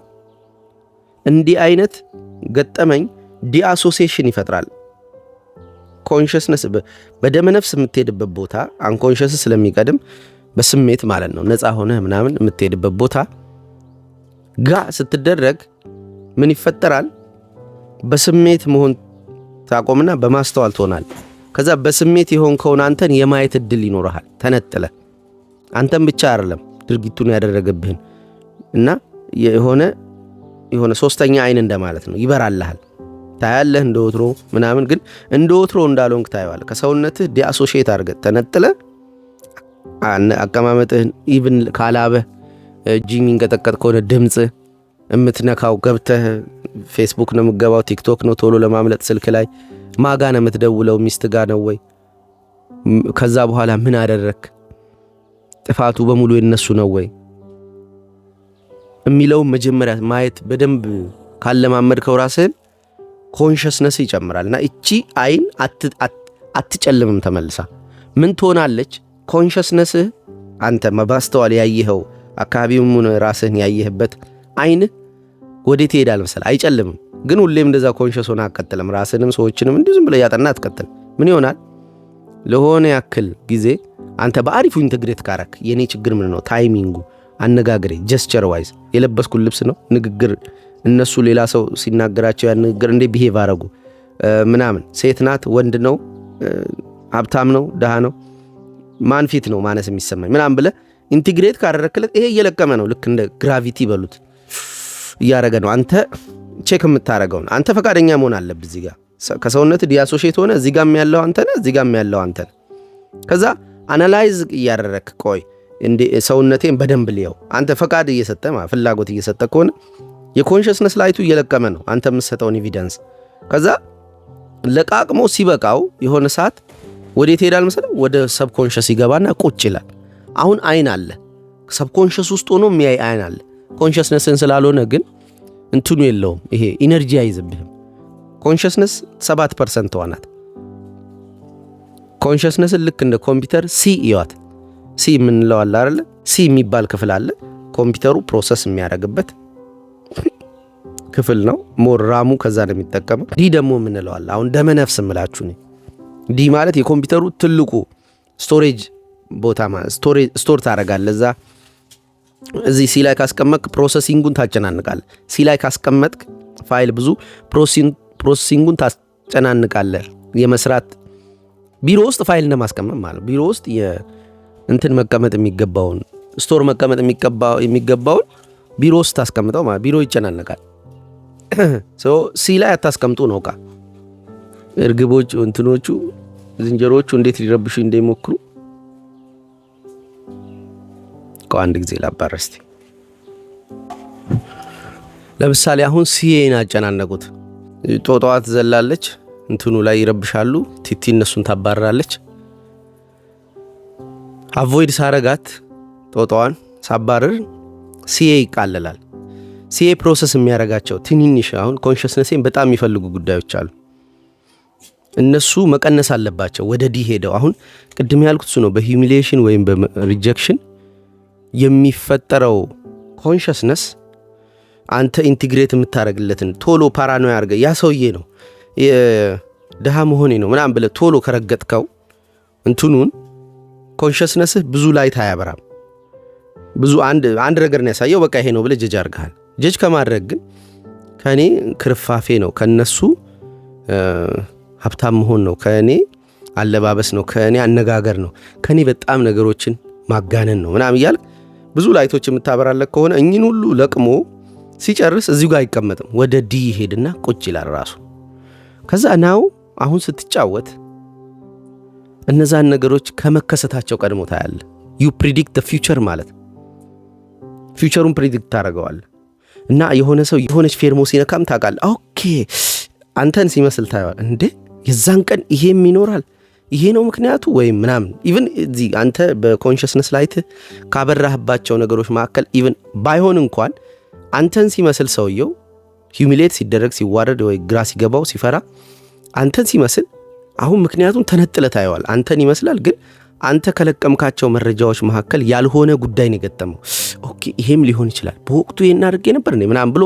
[SPEAKER 1] እንዲህ አይነት ገጠመኝ ዲአሶሲዬሽን ይፈጥራል። ኮንሽስነስ በደመነፍስ የምትሄድበት ቦታ አንኮንሽስ ስለሚቀድም በስሜት ማለት ነው ነፃ ሆነህ ምናምን የምትሄድበት ቦታ ጋ ስትደረግ ምን ይፈጠራል? በስሜት መሆን ታቆምና በማስተዋል ትሆናል። ከዛ በስሜት የሆንከውን አንተን የማየት እድል ይኖርሃል። ተነጥለ አንተን ብቻ አይደለም ድርጊቱን ያደረገብህን እና የሆነ ሶስተኛ አይን እንደማለት ነው። ይበራልሃል፣ ታያለህ እንደወትሮ ምናምን። ግን እንደወትሮ እንዳልሆንክ ታየዋለህ። ከሰውነትህ ዲአሶሺየት አድርገህ ተነጥለ አቀማመጥህን ኢቭን ካላበህ ጂም ይንቀጠቀጥ ከሆነ ድምጽ የምትነካው ገብተህ ፌስቡክ ነው የምትገባው፣ ቲክቶክ ነው ቶሎ ለማምለጥ ስልክ ላይ ማጋ ነው የምትደውለው፣ ሚስት ጋር ነው ወይ? ከዛ በኋላ ምን አደረክ? ጥፋቱ በሙሉ የነሱ ነው ወይ የሚለው መጀመሪያ ማየት በደንብ ካለማመድከው ራስህን ኮንሽስነስ ይጨምራልና እቺ አይን አትጨልምም። ተመልሳ ምን ትሆናለች? ኮንሽስነስህ አንተ ማስተዋል ያየኸው አካባቢውን ራስህን ያየህበት አይን ወዴት ይሄዳል መሰለህ? አይጨልምም። ግን ሁሌም እንደዛ ኮንሽስ ሆነ አትቀጥልም። ራስህንም ሰዎችንም እንዲህ ዝም ብለህ ያጠና አትቀጥል። ምን ይሆናል? ለሆነ ያክል ጊዜ አንተ በአሪፉ ኢንተግሬት ካረክ የኔ ችግር ምን ነው? ታይሚንጉ፣ አነጋገሬ፣ ጀስቸር ዋይዝ የለበስኩት ልብስ ነው ንግግር፣ እነሱ ሌላ ሰው ሲናገራቸው ያን ንግግር እንዴ ቢሄቭ አረጉ ምናምን፣ ሴት ናት ወንድ ነው ሀብታም ነው ድሃ ነው ማን ፊት ነው ማነስ የሚሰማኝ ምናምን ብለህ ኢንቲግሬት ካደረክለት ይሄ እየለቀመ ነው። ልክ እንደ ግራቪቲ በሉት እያረገ ነው። አንተ ቼክ የምታረገው ነው። አንተ ፈቃደኛ መሆን አለብህ። እዚህ ጋር ከሰውነት ዲያሶሼት ሆነ እዚህ ጋር ያለው አንተ ነህ፣ እዚህ ጋር ያለው አንተ ነህ። ከዛ አናላይዝ እያደረክ ቆይ እንዴ ሰውነቴን በደንብ ልየው። አንተ ፈቃድ እየሰጠ ፍላጎት እየሰጠ ከሆነ የኮንሽስነስ ላይቱ እየለቀመ ነው አንተ የምትሰጠውን ኤቪደንስ። ከዛ ለቃቅሞ ሲበቃው የሆነ ሰዓት ወዴት ይሄዳል መሰለህ? ወደ ሰብኮንሽስ ይገባና ቁጭ ይላል። አሁን አይን አለ፣ ሰብኮንሽስ ውስጥ ሆኖ የሚያይ አይን አለ። ኮንሽስነስን ስላልሆነ ግን እንትኑ የለውም፣ ይሄ ኢነርጂ አይዝብህም። ኮንሽስነስ 7% ዋናት። ኮንሽስነስን ልክ እንደ ኮምፒውተር ሲ ይዋት። ሲ የምንለው አለ አይደል? ሲ የሚባል ክፍል አለ፣ ኮምፒውተሩ ፕሮሰስ የሚያደርግበት ክፍል ነው። ሞር ራሙ ከዛ ነው የሚጠቀመው። ዲ ደግሞ የምንለው አለ። አሁን ደመ ነፍስ እምላችሁ ነው። ዲ ማለት የኮምፒውተሩ ትልቁ ስቶሬጅ ቦታ ማለት ስቶር ታደርጋለህ እዛ። እዚህ ሲ ላይ ካስቀመጥክ ፕሮሰሲንጉን ታጨናንቃለህ። ሲ ላይ ካስቀመጥክ ፋይል ብዙ ፕሮሰሲንጉን ታጨናንቃለህ። የመስራት ቢሮ ውስጥ ፋይል እንደማስቀመጥ ማለት ቢሮ ውስጥ እንትን መቀመጥ የሚገባውን ስቶር መቀመጥ የሚገባውን ቢሮ ውስጥ ታስቀምጠው ማለት ቢሮ ይጨናነቃል። ሲ ላይ አታስቀምጡ ነው ቃ እርግቦች እንትኖቹ ዝንጀሮቹ እንዴት ሊረብሹ እንደሚሞክሩ አንድ ጊዜ ላባረስቲ። ለምሳሌ አሁን ሲኤን አጨናነቁት። ጦጣዋ ትዘላለች፣ እንትኑ ላይ ይረብሻሉ። ቲቲ እነሱን ታባራለች። አቮይድ ሳረጋት ጦጣዋን ሳባረር ሲኤ ይቃለላል። ሲኤ ፕሮሰስ የሚያረጋቸው ትንንሽ አሁን ኮንሽስነስን በጣም የሚፈልጉ ጉዳዮች አሉ። እነሱ መቀነስ አለባቸው ወደ ዲ ሄደው። አሁን ቅድም ያልኩት እሱ ነው። በሂዩሚሊዬሽን ወይም በሪጀክሽን የሚፈጠረው ኮንሽስነስ አንተ ኢንቲግሬት የምታረግለትን ቶሎ ፓራኖያ አርገ ያ ሰውዬ ነው ደሃ መሆኔ ነው ምናምን ብለህ ቶሎ ከረገጥከው እንትኑን ኮንሽስነስህ ብዙ ላይት አያበራም። ብዙ አንድ ነገር ነው ያሳየው፣ በቃ ይሄ ነው ብለህ ጀጅ አርገሃል። ጀጅ ከማድረግ ግን ከኔ ክርፋፌ ነው፣ ከነሱ ሀብታም መሆን ነው፣ ከኔ አለባበስ ነው፣ ከኔ አነጋገር ነው፣ ከኔ በጣም ነገሮችን ማጋነን ነው ምናምን እያልክ ብዙ ላይቶች የምታበራለክ ከሆነ እኚህን ሁሉ ለቅሞ ሲጨርስ እዚሁ ጋር አይቀመጥም፣ ወደ ዲ ሄድና ቁጭ ይላል ራሱ። ከዛ ናው አሁን ስትጫወት እነዛን ነገሮች ከመከሰታቸው ቀድሞ ታያለ። ዩ ፕሪዲክት the future ማለት ፊውቸሩን ፕሪዲክት ታደርገዋለህ። እና የሆነ ሰው የሆነች ፌርሞ ሲነካም ታውቃለህ። ኦኬ አንተን ሲመስል ታየዋል። እንዴ የዛን ቀን ይሄም ይኖራል፣ ይሄ ነው ምክንያቱ ወይም ምናምን። ኢቭን እዚህ አንተ በኮንሽስነስ ላይት ካበራህባቸው ነገሮች መካከል ኢቭን ባይሆን እንኳን አንተን ሲመስል ሰውየው ሂዩሚሌት ሲደረግ ሲዋረድ ወይ ግራ ሲገባው ሲፈራ አንተን ሲመስል አሁን ምክንያቱም ተነጥለ ታየዋል። አንተን ይመስላል ግን አንተ ከለቀምካቸው መረጃዎች መካከል ያልሆነ ጉዳይ ነው የገጠመው። ኦኬ ይሄም ሊሆን ይችላል፣ በወቅቱ ይሄን አድርጌ ነበር እንዴ ምናምን ብሎ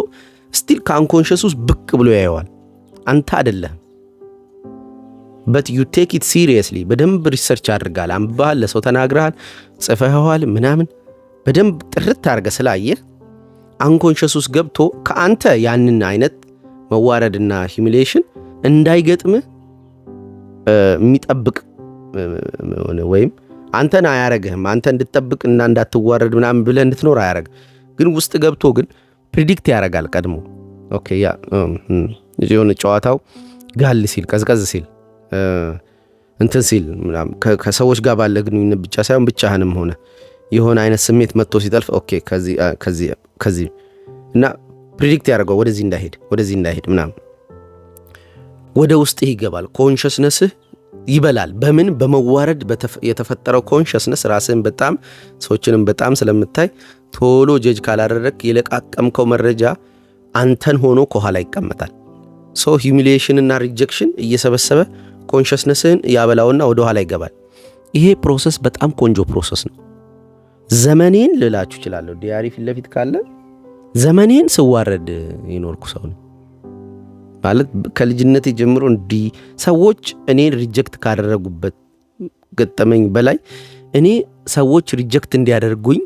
[SPEAKER 1] ስቲል ከአንኮንሽስ ውስጥ ብቅ ብሎ ያየዋል። አንተ አይደለም but you take it seriously። በደንብ ሪሰርች አድርጋል፣ አንብባል፣ ለሰው ተናግረሃል፣ ጽፈኸዋል ምናምን በደንብ ጥርት አድርገህ ስላየህ አንኮንሽስ ውስጥ ገብቶ ከአንተ ያንን አይነት መዋረድና ሂዩሚሊዬሽን እንዳይገጥምህ የሚጠብቅ ወይም አንተን አያረግህም። አንተ እንድትጠብቅና እንዳትዋረድ ምናምን ብለህ እንድትኖር አያረግ። ግን ውስጥ ገብቶ ግን ፕሪዲክት ያረጋል ቀድሞ። ኦኬ ያ የሆነ ጨዋታው ጋል ሲል ቀዝቀዝ ሲል እንትን ሲል ምናምን ከሰዎች ጋር ባለ ግንኙነት ብቻ ሳይሆን ብቻህንም ሆነ የሆነ አይነት ስሜት መጥቶ ሲጠልፍ ኦኬ ከዚህ እና ፕሪዲክት ያደርገው ወደዚህ እንዳይሄድ ምናምን ወደ ውስጥ ይገባል። ኮንሽስነስህ ይበላል። በምን በመዋረድ የተፈጠረው ኮንሽስነስ ራስህን በጣም ሰዎችንም በጣም ስለምታይ ቶሎ ጀጅ ካላደረክ የለቃቀምከው መረጃ አንተን ሆኖ ከኋላ ይቀመጣል። ሶ ሂዩሚሊዬሽን እና ሪጀክሽን እየሰበሰበ ኮንሽስነስህን ያበላውና ወደ ኋላ ይገባል። ይሄ ፕሮሰስ በጣም ቆንጆ ፕሮሰስ ነው። ዘመኔን ልላችሁ እችላለሁ። ዲያሪ ፊት ለፊት ካለ ዘመኔን ስዋረድ ይኖርኩ ሰው ነው ማለት ከልጅነቴ ጀምሮ እንዲህ ሰዎች እኔን ሪጀክት ካደረጉበት ገጠመኝ በላይ እኔ ሰዎች ሪጀክት እንዲያደርጉኝ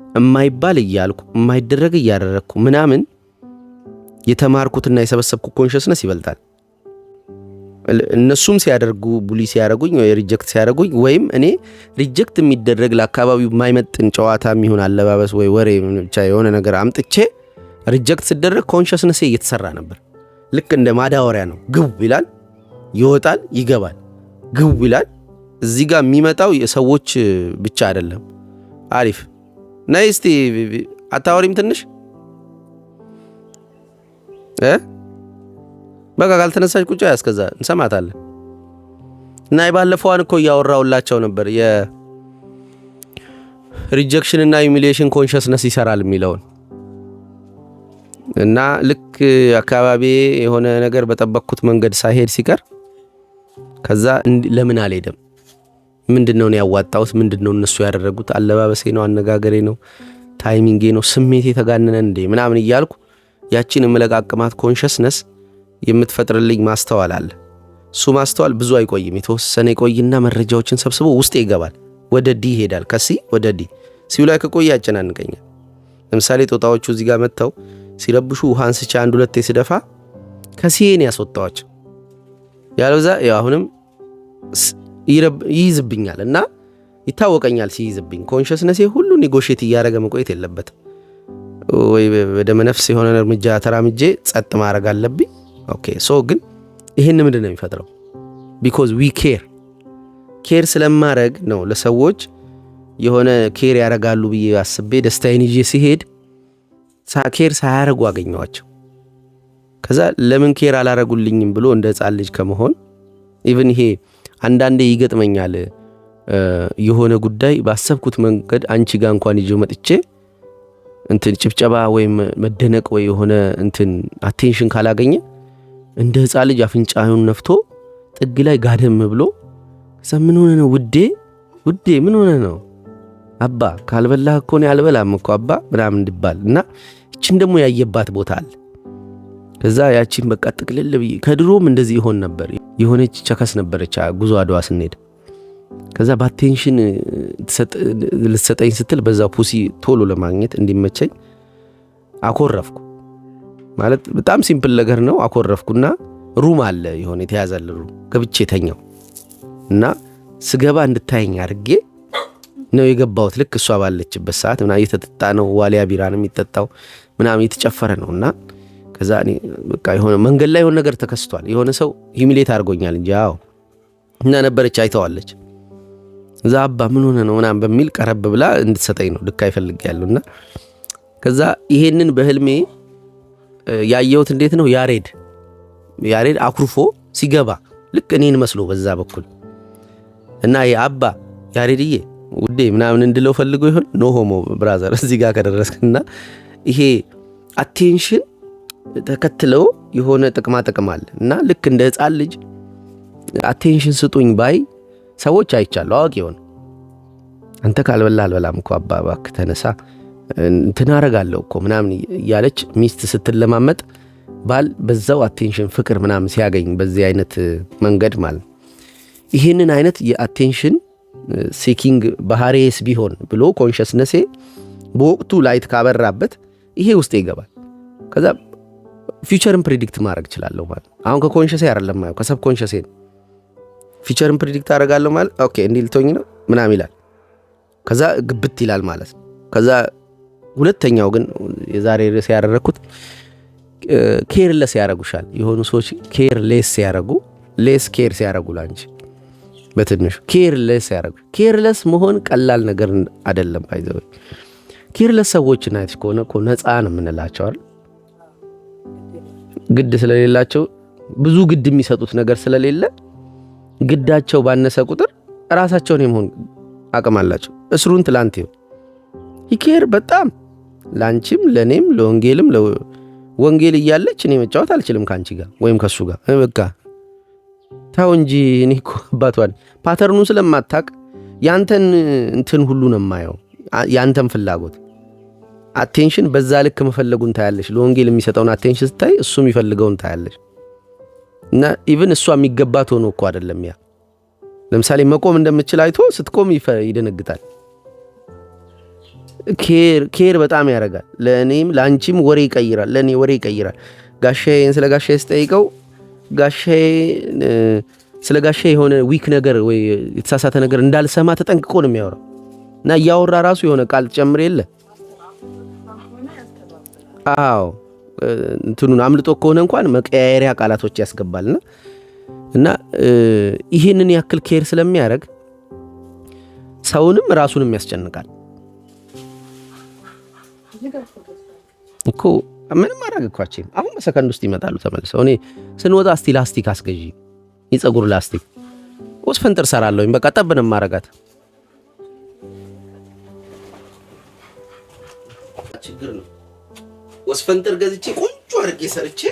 [SPEAKER 1] የማይባል እያልኩ የማይደረግ እያደረግኩ ምናምን የተማርኩትና የሰበሰብኩ ኮንሽስነስ ይበልጣል። እነሱም ሲያደርጉ ቡሊ ሲያደርጉኝ ወይ ሪጀክት ሲያደርጉኝ ወይም እኔ ሪጀክት የሚደረግ ለአካባቢው የማይመጥን ጨዋታ የሚሆን አለባበስ ወይ ወሬ ብቻ የሆነ ነገር አምጥቼ ሪጀክት ሲደረግ ኮንሽስነሴ እየተሰራ ነበር። ልክ እንደ ማዳወሪያ ነው። ግው ይላል፣ ይወጣል፣ ይገባል፣ ግው ይላል። እዚህ ጋር የሚመጣው የሰዎች ብቻ አይደለም። አሪፍ ነይ እስቲ አታወሪም ትንሽ በቃ ካልተነሳች ቁጭ ያስከዛ እንሰማታለን። እና የባለፈዋን እኮ እያወራውላቸው ነበር የሪጀክሽን እና ዩሚሊዬሽን ኮንሽስነስ ይሰራል የሚለውን እና ልክ አካባቢ የሆነ ነገር በጠበቅኩት መንገድ ሳይሄድ ሲቀር ከዛ ለምን አልሄድም? ምንድነው ያዋጣውስ? ምንድነው እነሱ ያደረጉት? አለባበሴ ነው? አነጋገሬ ነው? ታይሚንጌ ነው? ስሜቴ ተጋነነ እንዴ? ምናምን እያልኩ ያቺን የምለቃቅማት ኮንሽስነስ የምትፈጥርልኝ ማስተዋል አለ። እሱ ማስተዋል ብዙ አይቆይም። የተወሰነ ይቆይና መረጃዎችን ሰብስቦ ውስጥ ይገባል። ወደ ዲ ይሄዳል። ከሲ ወደ ዲ ሲው ላይ ከቆየ ያጨናንቀኛል። ለምሳሌ ጦጣዎቹ እዚህ ጋር መጥተው ሲረብሹ ውሃ አንስቼ አንድ ሁለቴ ስደፋ ከሲን ያስወጣዋቸው ያለዛ አሁንም ይይዝብኛል እና ይታወቀኛል። ሲይዝብኝ ኮንሽስነሴ ሁሉ ኔጎሽየት እያደረገ መቆየት የለበትም። ወይ በደመ ነፍስ የሆነ እርምጃ ተራምጄ ጸጥ ማድረግ አለብኝ። ኦኬ ሶ ግን ይሄን ምንድን ነው የሚፈጥረው? ቢኮዝ ዊ ኬር ስለማድረግ ነው። ለሰዎች የሆነ ኬር ያደርጋሉ ብዬ አስቤ ደስታዬን ይዤ ሲሄድ ኬር ሳያደርጉ አገኘዋቸው። ከዛ ለምን ኬር አላረጉልኝም ብሎ እንደ ሕፃን ልጅ ከመሆን ኢቭን ይሄ አንዳንዴ ይገጥመኛል። የሆነ ጉዳይ ባሰብኩት መንገድ አንቺ ጋር እንኳን ይዤው መጥቼ እንትን ጭብጨባ ወይም መደነቅ ወይ የሆነ እንትን አቴንሽን ካላገኘ እንደ ሕፃን ልጅ አፍንጫውን ነፍቶ ጥግ ላይ ጋደም ብሎ ምን ሆነ ነው ውዴ ምን ሆነ ነው አባ ካልበላህ እኮ ነው ያልበላም እኮ አባ ምናምን እንድባል እና እቺን ደግሞ ያየባት ቦታ አለ። ከዛ ያቺን በቃ ጥቅልል ብዬ ከድሮም እንደዚህ ይሆን ነበር። የሆነች ቸከስ ነበረች ጉዞ አድዋ ስንሄድ ከዛ በአቴንሽን ልትሰጠኝ ስትል በዛ ፑሲ ቶሎ ለማግኘት እንዲመቸኝ አኮረፍኩ። ማለት በጣም ሲምፕል ነገር ነው። አኮረፍኩና ሩም አለ የሆነ የተያዘለ ሩም ገብቼ ተኛው እና ስገባ እንድታየኝ አድርጌ ነው የገባሁት። ልክ እሷ ባለችበት ሰዓት ምናምን እየተጠጣ ነው፣ ዋሊያ ቢራ ነው የሚጠጣው ምናምን እየተጨፈረ ነው እና ከዛ እኔ በቃ የሆነ መንገድ ላይ የሆነ ነገር ተከስቷል። የሆነ ሰው ሂሚሌት አድርጎኛል እንጂ አዎ እና ነበረች አይተዋለች። እዛ አባ ምን ሆነ ነው ምናምን በሚል ቀረብ ብላ እንድትሰጠኝ ነው ልክ አይፈልጋሉና ከዛ ይሄንን በህልሜ ያየሁት እንዴት ነው ያሬድ አኩርፎ ሲገባ ልክ እኔን መስሎ በዛ በኩል እና የአባ ያሬድዬ ውዴ ምናምን እንድለው ፈልጎ ይሆን ኖ ሆሞ ብራዘር እዚህ ጋር ከደረስክና ይሄ አቴንሽን ተከትለው የሆነ ጥቅም አለ እና ልክ እንደ ሕፃን ልጅ አቴንሽን ስጡኝ ባይ ሰዎች አይቻሉ። አዋቂ ሆነ አንተ ካልበላ አልበላም እኮ አባ እባክህ ተነሳ እንትን አደርጋለሁ እኮ ምናምን እያለች ሚስት ስትለማመጥ ባል በዛው አቴንሽን ፍቅር ምናምን ሲያገኝ በዚህ አይነት መንገድ ማለት ይህንን አይነት የአቴንሽን ሲኪንግ ባህሪስ ቢሆን ብሎ ኮንሽስነሴ በወቅቱ ላይት ካበራበት ይሄ ውስጥ ይገባል። ከዛ ፊውቸርን ፕሪዲክት ማድረግ እችላለሁ ማለት አሁን ከኮንሽሴ አይደለም ማለት ከሰብ ኮንሽሴ ፊውቸርን ፕሪዲክት አደርጋለሁ ማለት ኦኬ እንዲህ ልትሆኝ ነው ምናምን ይላል። ከዛ ግብት ይላል ማለት ነው። ከዛ ሁለተኛው ግን የዛሬ ርዕስ ያደረኩት ኬርለስ ያደርጉሻል። የሆኑ ሰዎች ኬርሌስ ያደርጉ ሌስ ኬር ሲያደርጉ ላንቺ በትንሹ ኬርለስ ያደርጉ። ኬርለስ መሆን ቀላል ነገር አይደለም። ባይዘው ኬርለስ ሰዎች ናይት ከሆነ እኮ ነፃ ነው የምንላቸው አይደል? ግድ ስለሌላቸው ብዙ ግድ የሚሰጡት ነገር ስለሌለ ግዳቸው ባነሰ ቁጥር ራሳቸውን የመሆን አቅም አላቸው። እስሩን ትላንት ይኬር በጣም ላንቺም ለኔም ለወንጌልም ወንጌል እያለች እኔ መጫወት አልችልም ካንቺ ጋር ወይም ከሱ ጋር በቃ ታው እንጂ እኔ እኮ አባቷን ፓተርኑ ስለማታቅ ያንተን እንትን ሁሉ ነው የማየው። ያንተን ፍላጎት አቴንሽን በዛ ልክ መፈለጉን ታያለሽ። ለወንጌል የሚሰጠውን አቴንሽን ስታይ እሱ የሚፈልገውን ታያለሽ። እና ኢቭን እሷ የሚገባት ሆኖ እኮ አይደለም። ያ ለምሳሌ መቆም እንደምትችል አይቶ ስትቆም ይደነግጣል። ኬር በጣም ያደርጋል። ለእኔም ለአንቺም ወሬ ይቀይራል። ለእኔ ወሬ ይቀይራል። ጋሻዬን ስለ ጋሻዬ ስጠይቀው ጋሼ ስለ ጋሼ የሆነ ዊክ ነገር ወይ የተሳሳተ ነገር እንዳልሰማ ተጠንቅቆ ነው የሚያወራው እና እያወራ ራሱ የሆነ ቃል ጨምር የለ አዎ እንትኑን አምልጦ ከሆነ እንኳን መቀያየሪያ ቃላቶች ያስገባልና እና ይሄንን ያክል ኬር ስለሚያደርግ ሰውንም ራሱንም ያስጨንቃል እኮ ምንም አረጋግኳቸው አሁን በሰከንድ ውስጥ ይመጣሉ ተመልሰው እኔ ስንወጣ እስቲ ላስቲክ አስገዢ ይጸጉር ላስቲክ ወስፈንጥር ሰራለሁኝ በቃ ጠብንም ማረጋት ችግር ነው ወስፈንጥር ገዝቼ ቆንጆ አድርጌ ሰርቼ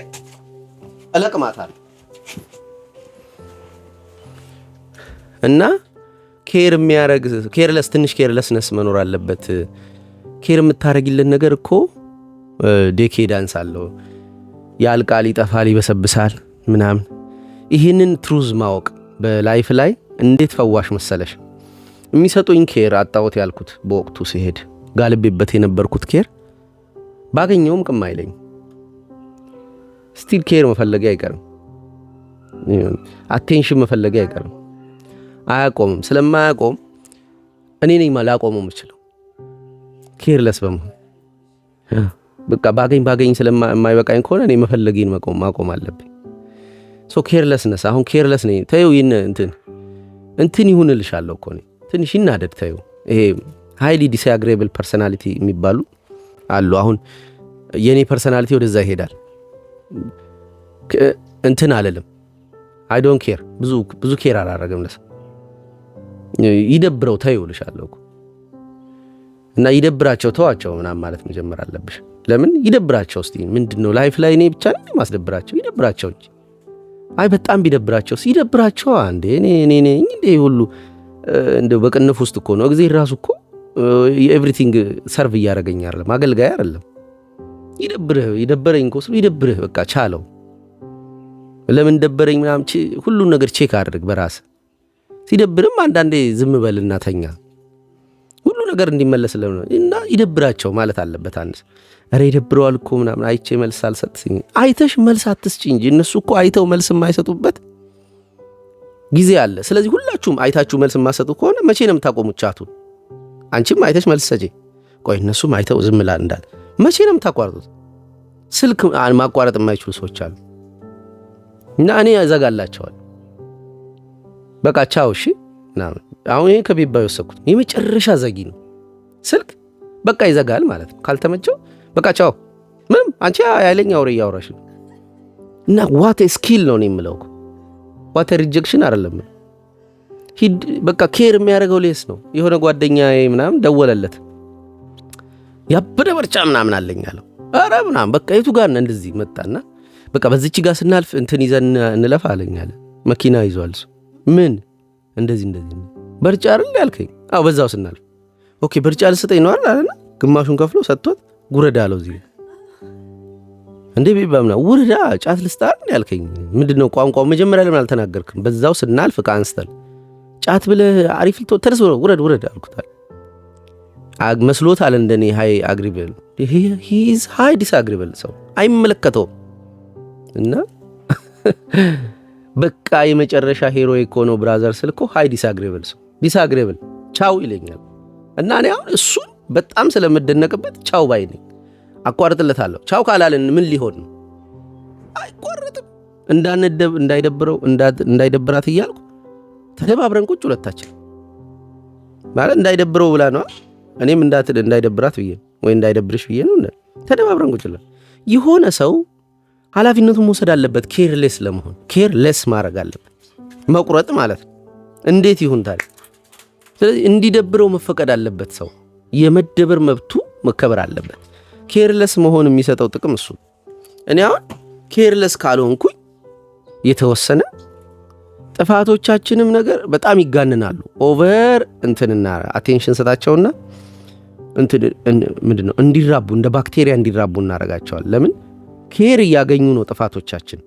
[SPEAKER 1] እለቅማታለሁ እና ኬር የሚያረግ ኬርለስ ትንሽ ኬርለስነስ መኖር አለበት ኬር የምታረጊልን ነገር እኮ ዴኬዳንስ አለው ያልቃል ይጠፋል ይበሰብሳል ምናምን ይህንን ትሩዝ ማወቅ በላይፍ ላይ እንዴት ፈዋሽ መሰለሽ የሚሰጡኝ ኬር አጣውት ያልኩት በወቅቱ ሲሄድ ጋልቤበት የነበርኩት ኬር ባገኘውም ቅም አይለኝ ስቲል ኬር መፈለጊ አይቀርም አቴንሽን መፈለጊ አይቀርም አያቆምም ስለማያቆም እኔ ነኝ ማላቆመው የምችለው ኬርለስ በመሆን በቃ ባገኝ ስለማይበቃኝ ከሆነ እኔ መፈለጊን ማቆም አለብኝ ሶ ኬርለስነስ አሁን ኬርለስ ነኝ ታዩ እንትን ይሁንልሻለሁ እኮ ነው ትንሽ ይናደድ ታዩ ይሄ ሃይሊ ዲስአግሬብል ፐርሰናሊቲ የሚባሉ አሉ አሁን የኔ ፐርሰናሊቲ ወደዛ ይሄዳል እንትን አለለም አይ ዶንት ኬር ብዙ ኬር አላረገም ለሰው ይደብረው ታዩልሻለሁ እኮ እና ይደብራቸው ተዋቸው ምናምን ማለት መጀመር አለብሽ ለምን ይደብራቸው እስቲ ምንድነው ላይፍ ላይ እኔ ብቻ ነኝ ማስደብራቸው ይደብራቸው እንጂ አይ በጣም ቢደብራቸው ሲደብራቸው አንዴ እኔ እንዴ ሁሉ እንደው በቅንፍ ውስጥ እኮ ነው እግዚአብሔር ራሱ እኮ ኤቭሪቲንግ ሰርቭ እያረገኝ አይደለም አገልጋይ አይደለም ይደብረኝ እኮ ስሉ ይደብርህ በቃ ቻለው ለምን ደበረኝ ምናምን ሁሉ ነገር ቼክ አድርግ በራስ ሲደብርም አንዳንዴ ዝም በልና ተኛ ሁሉ ነገር እንዲመለስልህ ነው እና ይደብራቸው ማለት አለበት አንስ አረ ይደብረዋል እኮ ምናምን አይቼ መልስ አልሰጥኝ አይተሽ መልስ አትስጪ እንጂ እነሱ እኮ አይተው መልስ የማይሰጡበት ጊዜ አለ ስለዚህ ሁላችሁም አይታችሁ መልስ የማሰጡ ከሆነ መቼ ነው የምታቆሙት ቻቱን አንቺም አይተሽ መልስ ሰጪ ቆይ እነሱም አይተው ዝም ላል እንዳል መቼ ነው የምታቋርጡት ስልክ ማቋረጥ የማይችሉ ሰዎች አሉ እና እኔ ያዘጋላቸዋል በቃ ቻው እሺ ምናምን አሁን ይሄ ከቤባ የወሰድኩት የመጨረሻ ዘጊ ነው ስልክ በቃ ይዘጋል ማለት ነው ካልተመቸው በቃ ቻው ምንም አንቺ ያለኛ ወሬ ያወራሽ እና ዋት ስኪል ነው የምለው ዋት ሪጀክሽን አይደለም ሂድ በቃ ኬር የሚያደርገው ሌስ ነው የሆነ ጓደኛዬ ምናምን ደወለለት ያበደ በርጫ ምናምን አለኝ አለው አረ ምናምን በቃ የቱ ጋር ነው እንደዚህ መጣና በቃ በዚህች ጋር ስናልፍ እንትን ይዘን እንለፋ አለኝ አለ መኪና ይዟል ምን እንደዚህ በርጫ አይደል ያልከኝ አው በዛው ስናልፍ ኦኬ በርጫ ልሰጠኝ ነው አይደል ግማሹን ከፍሎ ሰጥቶት ጉረዳ አለው እዚህ እንዴ ቢባምና ውረዳ ጫት ልስጣል ያልከኝ ምንድነው ቋንቋው መጀመሪያ ለምን አልተናገርክም በዛው ስናልፍ ካንስተል ጫት ብለህ አሪፍ ልቶ ተርሶ ውረድ አልኩታል መስሎታል እንደኔ ሃይ አግሪብል he is high disagreeable ሰው አይመለከተው እና በቃ የመጨረሻ ሄሮይክ ሆኖ ብራዘር ስልኮ ሃይ ዲስአግሬብል ሰው ዲስአግሬብል ቻው ይለኛል እና እኔ አሁን እሱን በጣም ስለምደነቅበት ቻው ባይ ነኝ አቋርጥለታለሁ ቻው ካላልን ምን ሊሆን ነው አይቋረጥም እንዳይደብራት እያልኩ ተደባብረን ቁጭ ሁለታችን ማለት እንዳይደብረው ብላ ነው እኔም እንዳይደብራት ብዬ ወይ እንዳይደብርሽ ብዬ ነው ተደባብረን ቁጭ የሆነ ሰው ኃላፊነቱን መውሰድ አለበት ኬርሌስ ለመሆን ኬርሌስ ማድረግ አለበት መቁረጥ ማለት ነው እንዴት ይሁን ታዲያ ስለዚህ እንዲደብረው መፈቀድ አለበት ሰው የመደበር መብቱ መከበር አለበት ኬርሌስ መሆን የሚሰጠው ጥቅም እሱ እኔ አሁን ኬርሌስ ካልሆንኩኝ የተወሰነ ጥፋቶቻችንም ነገር በጣም ይጋነናሉ ኦቨር እንትንና አቴንሽን ሰጣቸውና ምንድነው እንዲራቡ እንደ ባክቴሪያ እንዲራቡ እናረጋቸዋለን ለምን ኬር ያገኙ ነው ጥፋቶቻችን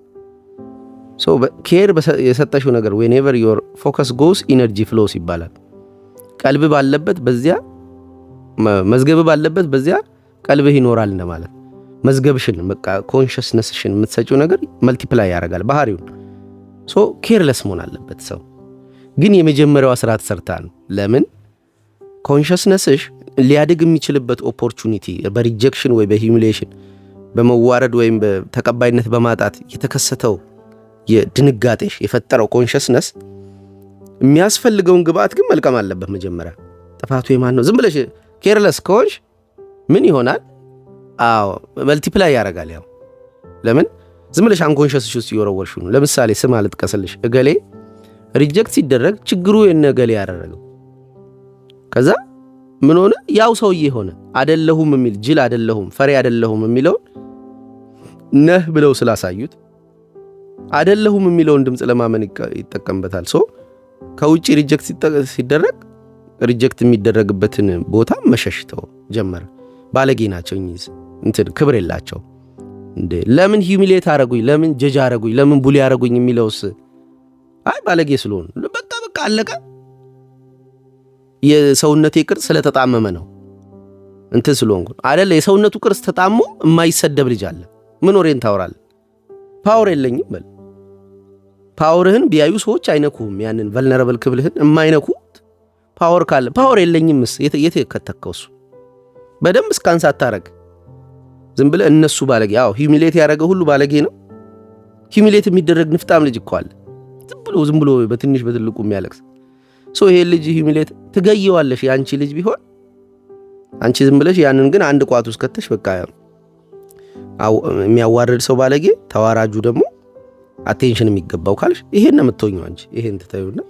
[SPEAKER 1] ሶ ኬር የሰጠሽው ነገር whenever your focus goes energy flows ይባላል ቀልብ ባለበት በዚያ መዝገብ ባለበት በዚያ ቀልብህ ይኖራል እንደማለት መዝገብሽን በቃ ኮንሺየስነስሽን የምትሰጪው ነገር መልቲፕላይ ያደርጋል ባህሪውን ሶ ኬርለስ መሆን አለበት ሰው። ግን የመጀመሪያው ስራ ተሰርታ ነው። ለምን ኮንሽስነስሽ ሊያድግ የሚችልበት ኦፖርቹኒቲ በሪጀክሽን ወይ በሂዩሚሌሽን በመዋረድ ወይም በተቀባይነት በማጣት የተከሰተው የድንጋጤሽ የፈጠረው ኮንሽስነስ የሚያስፈልገውን ግብአት ግን መልቀም አለበት መጀመሪያ። ጥፋቱ የማን ነው? ዝም ብለሽ ኬርለስ ከሆንሽ ምን ይሆናል? አዎ መልቲፕላይ ያደርጋል። ያው ለምን ዝም ብለሽ አንኮንሽስሽ ውስጥ እየወረወርሽ ነው። ለምሳሌ ስም አልጥቀስልሽ፣ እገሌ ሪጀክት ሲደረግ ችግሩ የነ እገሌ ያደረገው፣ ከዛ ምን ሆነ? ያው ሰውዬ ሆነ። አይደለሁም የሚል ጅል አይደለሁም ፈሪ አይደለሁም የሚለውን ነህ ብለው ስላሳዩት አይደለሁም የሚለውን ድምፅ ለማመን ይጠቀምበታል። ሶ ከውጪ ሪጀክት ሲደረግ ሪጀክት የሚደረግበትን ቦታ መሸሽተው ጀመረ። ባለጌ ናቸው እኚህ እንትን ክብር የላቸው እንዴ! ለምን ሂዩሚሌት አረጉኝ፣ ለምን ጀጅ አረጉኝ፣ ለምን ቡሊ አረጉኝ የሚለውስ አይ ባለጌ ስለሆነ በቃ አለቀ። የሰውነቴ ቅርጽ ስለተጣመመ ነው እንትን ስለሆንኩ አይደለ? የሰውነቱ ቅርጽ ተጣሞ የማይሰደብ ልጅ አለ። ምን ወሬን ታወራለህ? ፓወር የለኝም በል። ፓወርህን ቢያዩ ሰዎች አይነኩህም። ያንን ቨልነራብል ክብልህን የማይነኩት ፓወር ካለ ፓወር የለኝምስ የት ከተከውሱ በደንብ ስካንስ አታረግ። ዝም ብለህ እነሱ ባለጌ። አዎ ሂዩሚሌት ያደረገ ሁሉ ባለጌ ነው። ሂዩሚሌት የሚደረግ ንፍጣም ልጅ እኮ አለ። ዝም ብሎ በትንሽ በትልቁ የሚያለቅስ ሶ ይሄ ልጅ ሂዩሚሌት ትገየዋለሽ። ያንቺ ልጅ ቢሆን አንቺ ዝም ብለሽ ያንን ግን አንድ ቋት ውስጥ ከተሽ በቃ የሚያዋርድ ሰው ባለጌ፣ ተዋራጁ ደግሞ አቴንሽን የሚገባው ካልሽ ይሄን ነው የምትሆኚው አንቺ። ይሄን ትተዩና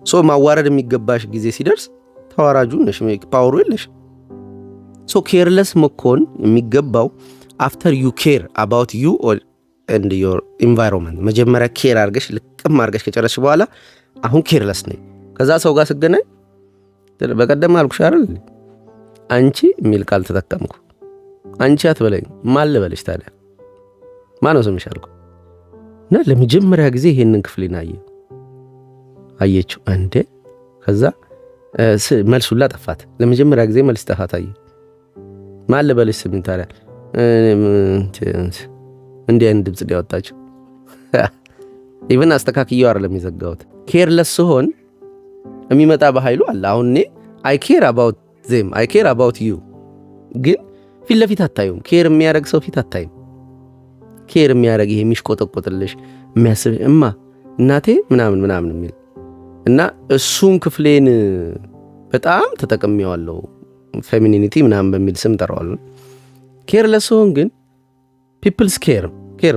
[SPEAKER 1] ሶ ማዋረድ የሚገባሽ ጊዜ ሲደርስ ተዋራጁ ነሽ፣ ፓወሩ የለሽ። ሶ ኬርለስ መኮን የሚገባው አፍተር ዩ ኬር አባውት ዩ ኤንድ ዮር ኢንቫይሮንመንት። መጀመሪያ ኬር አድርገሽ ልቅም አድርገሽ ከጨረስሽ በኋላ አሁን ኬርለስ ነኝ። ከዛ ሰው ጋር ስገናኝ በቀደም አልኩሽ አይደል አንቺ የሚል ቃል ተጠቀምኩ። አንቺ አትበለኝ ማን ልበልሽ ታዲያ? ማነው ስምሽ አልኩ እና ለመጀመሪያ ጊዜ ይሄንን ክፍሌን አየችው እንዴ። ከዛ መልሱላ ጠፋት። ለመጀመሪያ ጊዜ መልስ ጠፋት። አየ ማን ልበልሽ ስምኝ ታዲያ? እንዲህ አይነት ድምፅ ሊያወጣችው ኢቭን አስተካክየው አይደለም የዘጋሁት። ኬርለስ ሲሆን የሚመጣ በኃይሉ አለ። አሁን እኔ አይ ኬር አባውት ዜም አይ ኬር አባውት ዩ፣ ግን ፊት ለፊት አታዩም። ኬር የሚያደርግ ሰው ፊት አታይም። ኬር የሚያደርግ ይሄ የሚሽቆጠቆጥልሽ የሚያስብ እማ እናቴ ምናምን የሚል እና እሱን ክፍሌን በጣም ተጠቅሜዋለሁ። ፌሚኒኒቲ ምናምን በሚል ስም ጠራዋለሁ። ኬርለስ ሲሆን ግን ፒፕልስ ኬር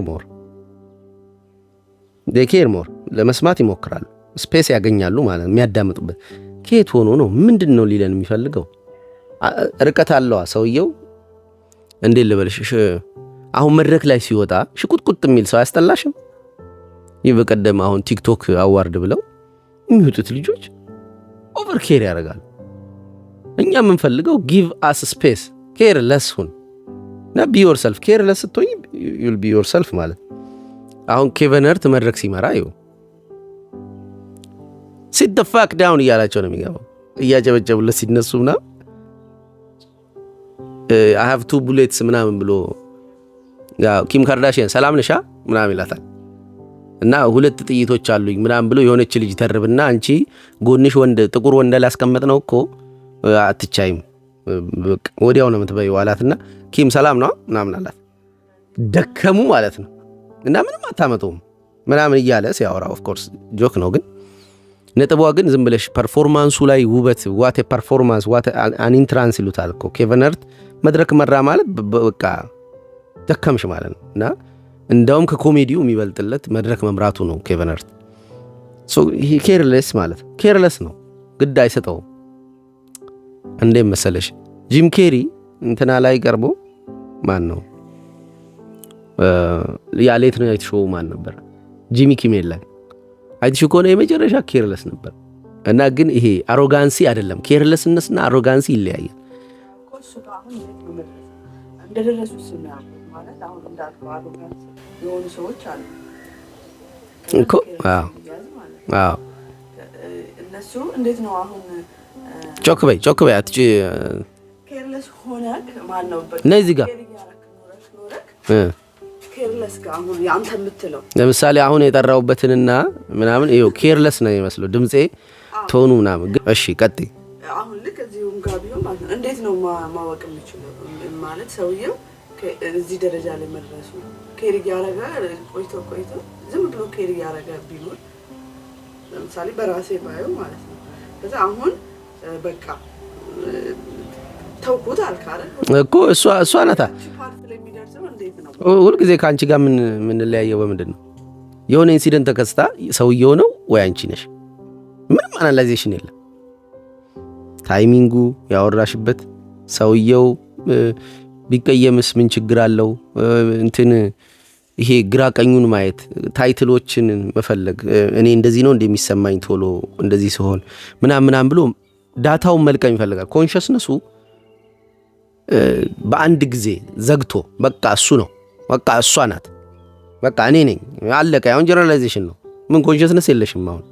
[SPEAKER 1] ሞር ኬር ሞር ለመስማት ይሞክራሉ። ስፔስ ያገኛሉ ማለት የሚያዳምጡበት። ከየት ሆኖ ነው ምንድን ነው ሊለን የሚፈልገው? ርቀት አለዋ ሰውየው። እንዴት ልበልሽ፣ አሁን መድረክ ላይ ሲወጣ ሽቁጥቁጥ የሚል ሰው አያስጠላሽም? ይህ በቀደም አሁን ቲክቶክ አዋርድ ብለው የሚወጡት ልጆች ኦቨር ኬር ያደርጋሉ። እኛ የምንፈልገው ጊቭ አስ ስፔስ፣ ኬርለስ ሁን እና ቢ ዮርሰልፍ። ኬርለስ ስትሆኝ ዩል ቢ ዮርሰልፍ ማለት። አሁን ኬቨን ሃርት መድረክ ሲመራ ይኸው ሲት ዘ ፋክ ዳውን እያላቸው ነው የሚገባው። እያጨበጨቡለት ሲነሱ ምናምን አይ ሃቭ ቱ ቡሌትስ ምናምን ብሎ ኪም ካርዳሽያን ሰላም ነሻ ምናምን ይላታል እና 2 ጥይቶች አሉኝ ምናምን ብሎ የሆነች ልጅ ተርብና አንቺ ጎንሽ ጥቁር ወንደ ላስቀመጥ ነው እኮ አትቻይም ወዲያው ነው የምትበይው አላትና ኪም ሰላም ነው ምናምን አላት። ደከሙ ማለት ነው እና ምንም አታመጡም ምናምን እያለ ሲያወራ ኦፍ ኮርስ ጆክ ነው፣ ግን ነጥቧ ግን ዝም ብለሽ ፐርፎርማንሱ ላይ ውበት ዋት ፐርፎርማንስ ዋት አን ኢንትራንስ ይሉታል እኮ። ኬቨን ሃርት መድረክ መራ ማለት በቃ ደከምሽ ማለት ነው እና እንደውም ከኮሜዲው የሚበልጥለት መድረክ መምራቱ ነው ኬቨን ሃርት። ሶ ሂ ኬርለስ ማለት ኬርለስ ነው፣ ግድ አይሰጠውም። እንዴ መሰለሽ ጂም ኬሪ እንትና ላይ ቀርቦ ማን ነው ያ ሌት ናይት ሾው ማን ነበር? ጂሚ ኪሜል ላይ አይተሽ ከሆነ የመጨረሻ ኬርለስ ነበር እና ግን ይሄ አሮጋንሲ አይደለም። ኬርለስነስና አሮጋንሲ ይለያያል።
[SPEAKER 4] ኮርሱ ጋር አሁን እንደደረሱ ስናል ማለት አሁን እንዳልከው አሮጋንሲ የሆኑ ሰዎች አሉ
[SPEAKER 1] እኮ። አዎ
[SPEAKER 4] እነሱ እንዴት ነው አሁን
[SPEAKER 1] ጮክ በይ አትጪ
[SPEAKER 4] ኬርለስ ሆነ ማን ነው
[SPEAKER 1] ነዚህ ጋር
[SPEAKER 4] ኬርለስ ኬርለስ ጋር አሁን ያንተ የምትለው
[SPEAKER 1] ለምሳሌ አሁን የጠራውበትንና ምናምን ይኸው ኬርለስ ነው የሚመስለው ድምጼ ቶኑ ምናምን። እሺ ቀጥይ።
[SPEAKER 4] አሁን ልክ እዚሁም ጋር ቢሆን ማለት ነው እንዴት ነው ማወቅ የምችለው ማለት ሰውየው እዚህ ደረጃ ላይ መድረሱ ኬር ያረጋ ቆይቶ ዝም ብሎ ኬር ያረጋ ቢኖር ለምሳሌ በራሴ ባየው ማለት ነው ከዛ አሁን በቃ ተውኩት አልካረ
[SPEAKER 1] እኮ እሷ ናታ ሁል ጊዜ ከአንቺ ጋር ምን ለያየው በምንድን ነው የሆነ ኢንሲደንት ተከስታ ሰውየው ነው ወይ አንቺ ነሽ? ምንም አናላይዜሽን የለም። ታይሚንጉ ያወራሽበት ሰውየው ቢቀየምስ ምን ችግር አለው? እንትን ይሄ ግራ ቀኙን ማየት ታይትሎችን መፈለግ እኔ እንደዚህ ነው እንደሚሰማኝ ቶሎ እንደዚህ ሲሆን ምናምን ብሎ ዳታውን መልቀም ይፈልጋል። ኮንሽስነሱ በአንድ ጊዜ ዘግቶ በቃ እሱ ነው በቃ እሷ ናት በቃ እኔ ነኝ አለቀ። አሁን ጀነራላይዜሽን ነው። ምን ኮንሽስነስ የለሽም አሁን።